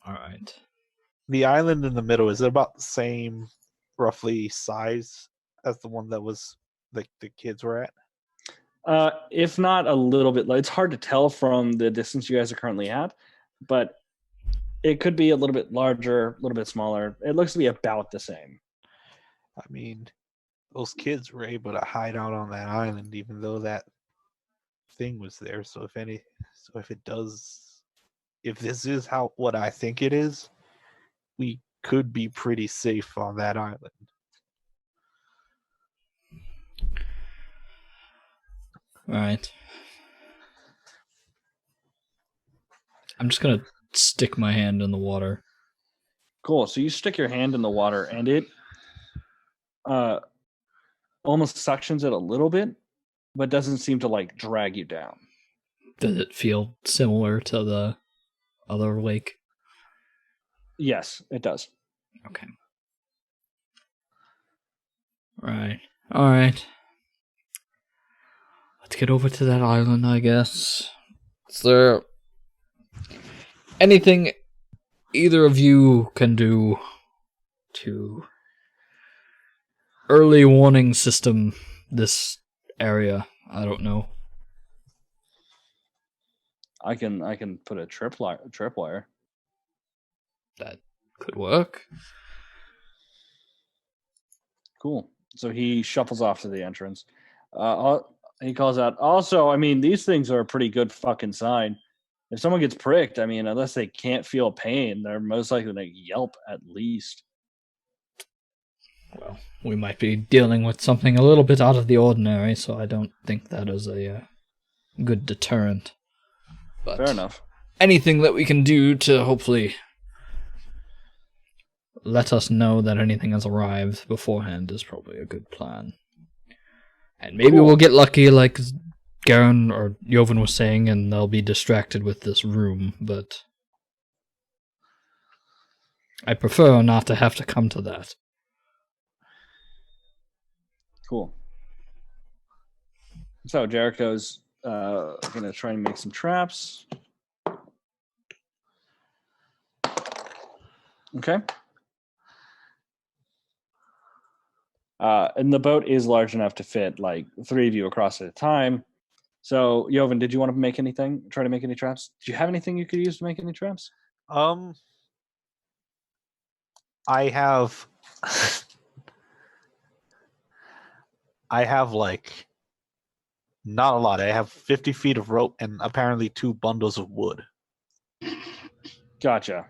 All right. The island in the middle, is it about the same roughly size as the one that was the kids were at? If not a little bit, it's hard to tell from the distance you guys are currently at, but it could be a little bit larger, a little bit smaller. It looks to be about the same. I mean, those kids were able to hide out on that island, even though that thing was there. So if this is what I think it is, we could be pretty safe on that island. All right. I'm just going to stick my hand in the water. Cool. So you stick your hand in the water, and it almost suctions it a little bit, but doesn't seem to like drag you down. Does it feel similar to the other lake? Yes, it does. Okay. Right. All right. Let's get over to that island, I guess. Is there anything either of you can do to early warning system this area? I don't know. I can put a tripwire. That could work. Cool. So he shuffles off to the entrance. He calls out, also, I mean, these things are a pretty good fucking sign. If someone gets pricked, I mean, unless they can't feel pain, they're most likely to yelp at least. Well, we might be dealing with something a little bit out of the ordinary, so I don't think that is a good deterrent. But fair enough. Anything that we can do to hopefully let us know that anything has arrived beforehand is probably a good plan. And maybe we'll get lucky, like Garen or Jovan was saying, and they'll be distracted with this room, but I prefer not to have to come to that. Cool. So Jericho's going to try and make some traps. Okay. And the boat is large enough to fit like 3 of you across at a time. So, Jovan, did you want to make anything? Try to make any traps? Do you have anything you could use to make any traps? I have like not a lot. I have 50 feet of rope and apparently 2 bundles of wood. Gotcha.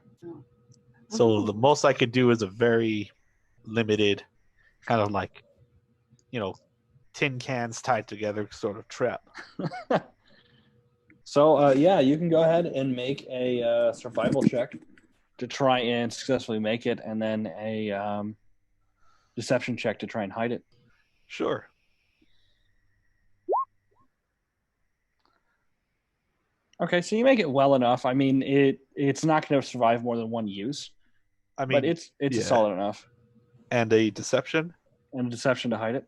So the most I could do is a very limited, kind of like, tin cans tied together sort of trap. So yeah, you can go ahead and make a survival check to try and successfully make it, and then a deception check to try and hide it. Sure. Okay, so you make it well enough. I mean, it's not going to survive more than one use, I mean, but it's yeah. solid enough. And a deception. And a deception to hide it.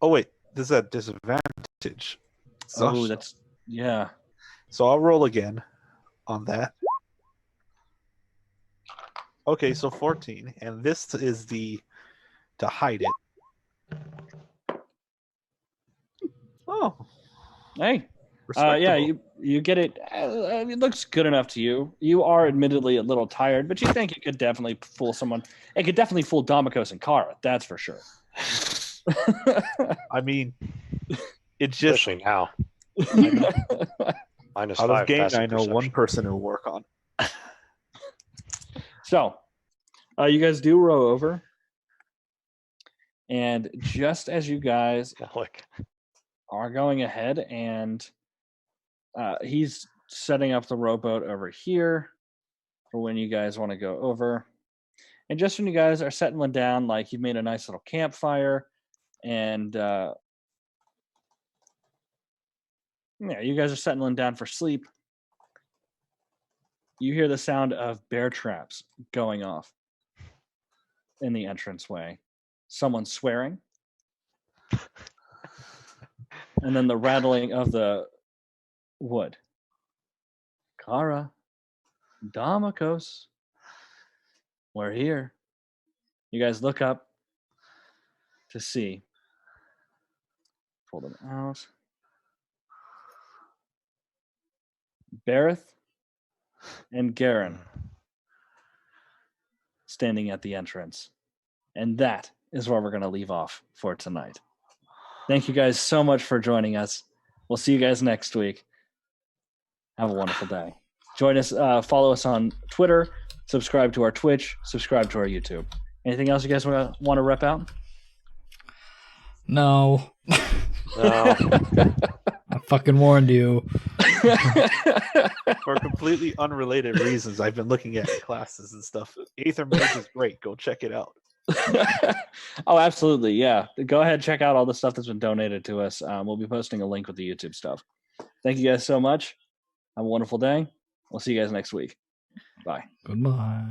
Oh wait, this is a disadvantage. Oh, that's yeah. So I'll roll again on that. Okay, so 14, and this is the to hide it. Oh, Hey, respectable. yeah, you get it. It looks good enough to you. You are admittedly a little tired, but you think it could definitely fool someone. It could definitely fool Damokos and Kara. That's for sure. I mean, it just Especially now. Minus out 5 of game. passive I know perception. one person to work on. So, you guys do row over, and just as you guys Like, are going ahead, and he's setting up the rowboat over here for when you guys want to go over. And just when you guys are settling down, like you've made a nice little campfire, and yeah, you guys are settling down for sleep. You hear the sound of bear traps going off in the entranceway. Someone swearing. And then the rattling of the wood. Kara, Damokos, we're here. You guys look up to see. Pull them out. Bareth and Garen standing at the entrance. And that is where we're going to leave off for tonight. Thank you guys so much for joining us. We'll see you guys next week. Have a wonderful day. Join us, follow us on Twitter, subscribe to our Twitch, subscribe to our YouTube. Anything else you guys want to rep out? No. no. I fucking warned you. For completely unrelated reasons, I've been looking at classes and stuff. Aether Mage is great. Go check it out. Oh, absolutely. Yeah. Go ahead, check out all the stuff that's been donated to us. We'll be posting a link with the YouTube stuff. Thank you guys so much. Have a wonderful day. We'll see you guys next week. Bye. Goodbye.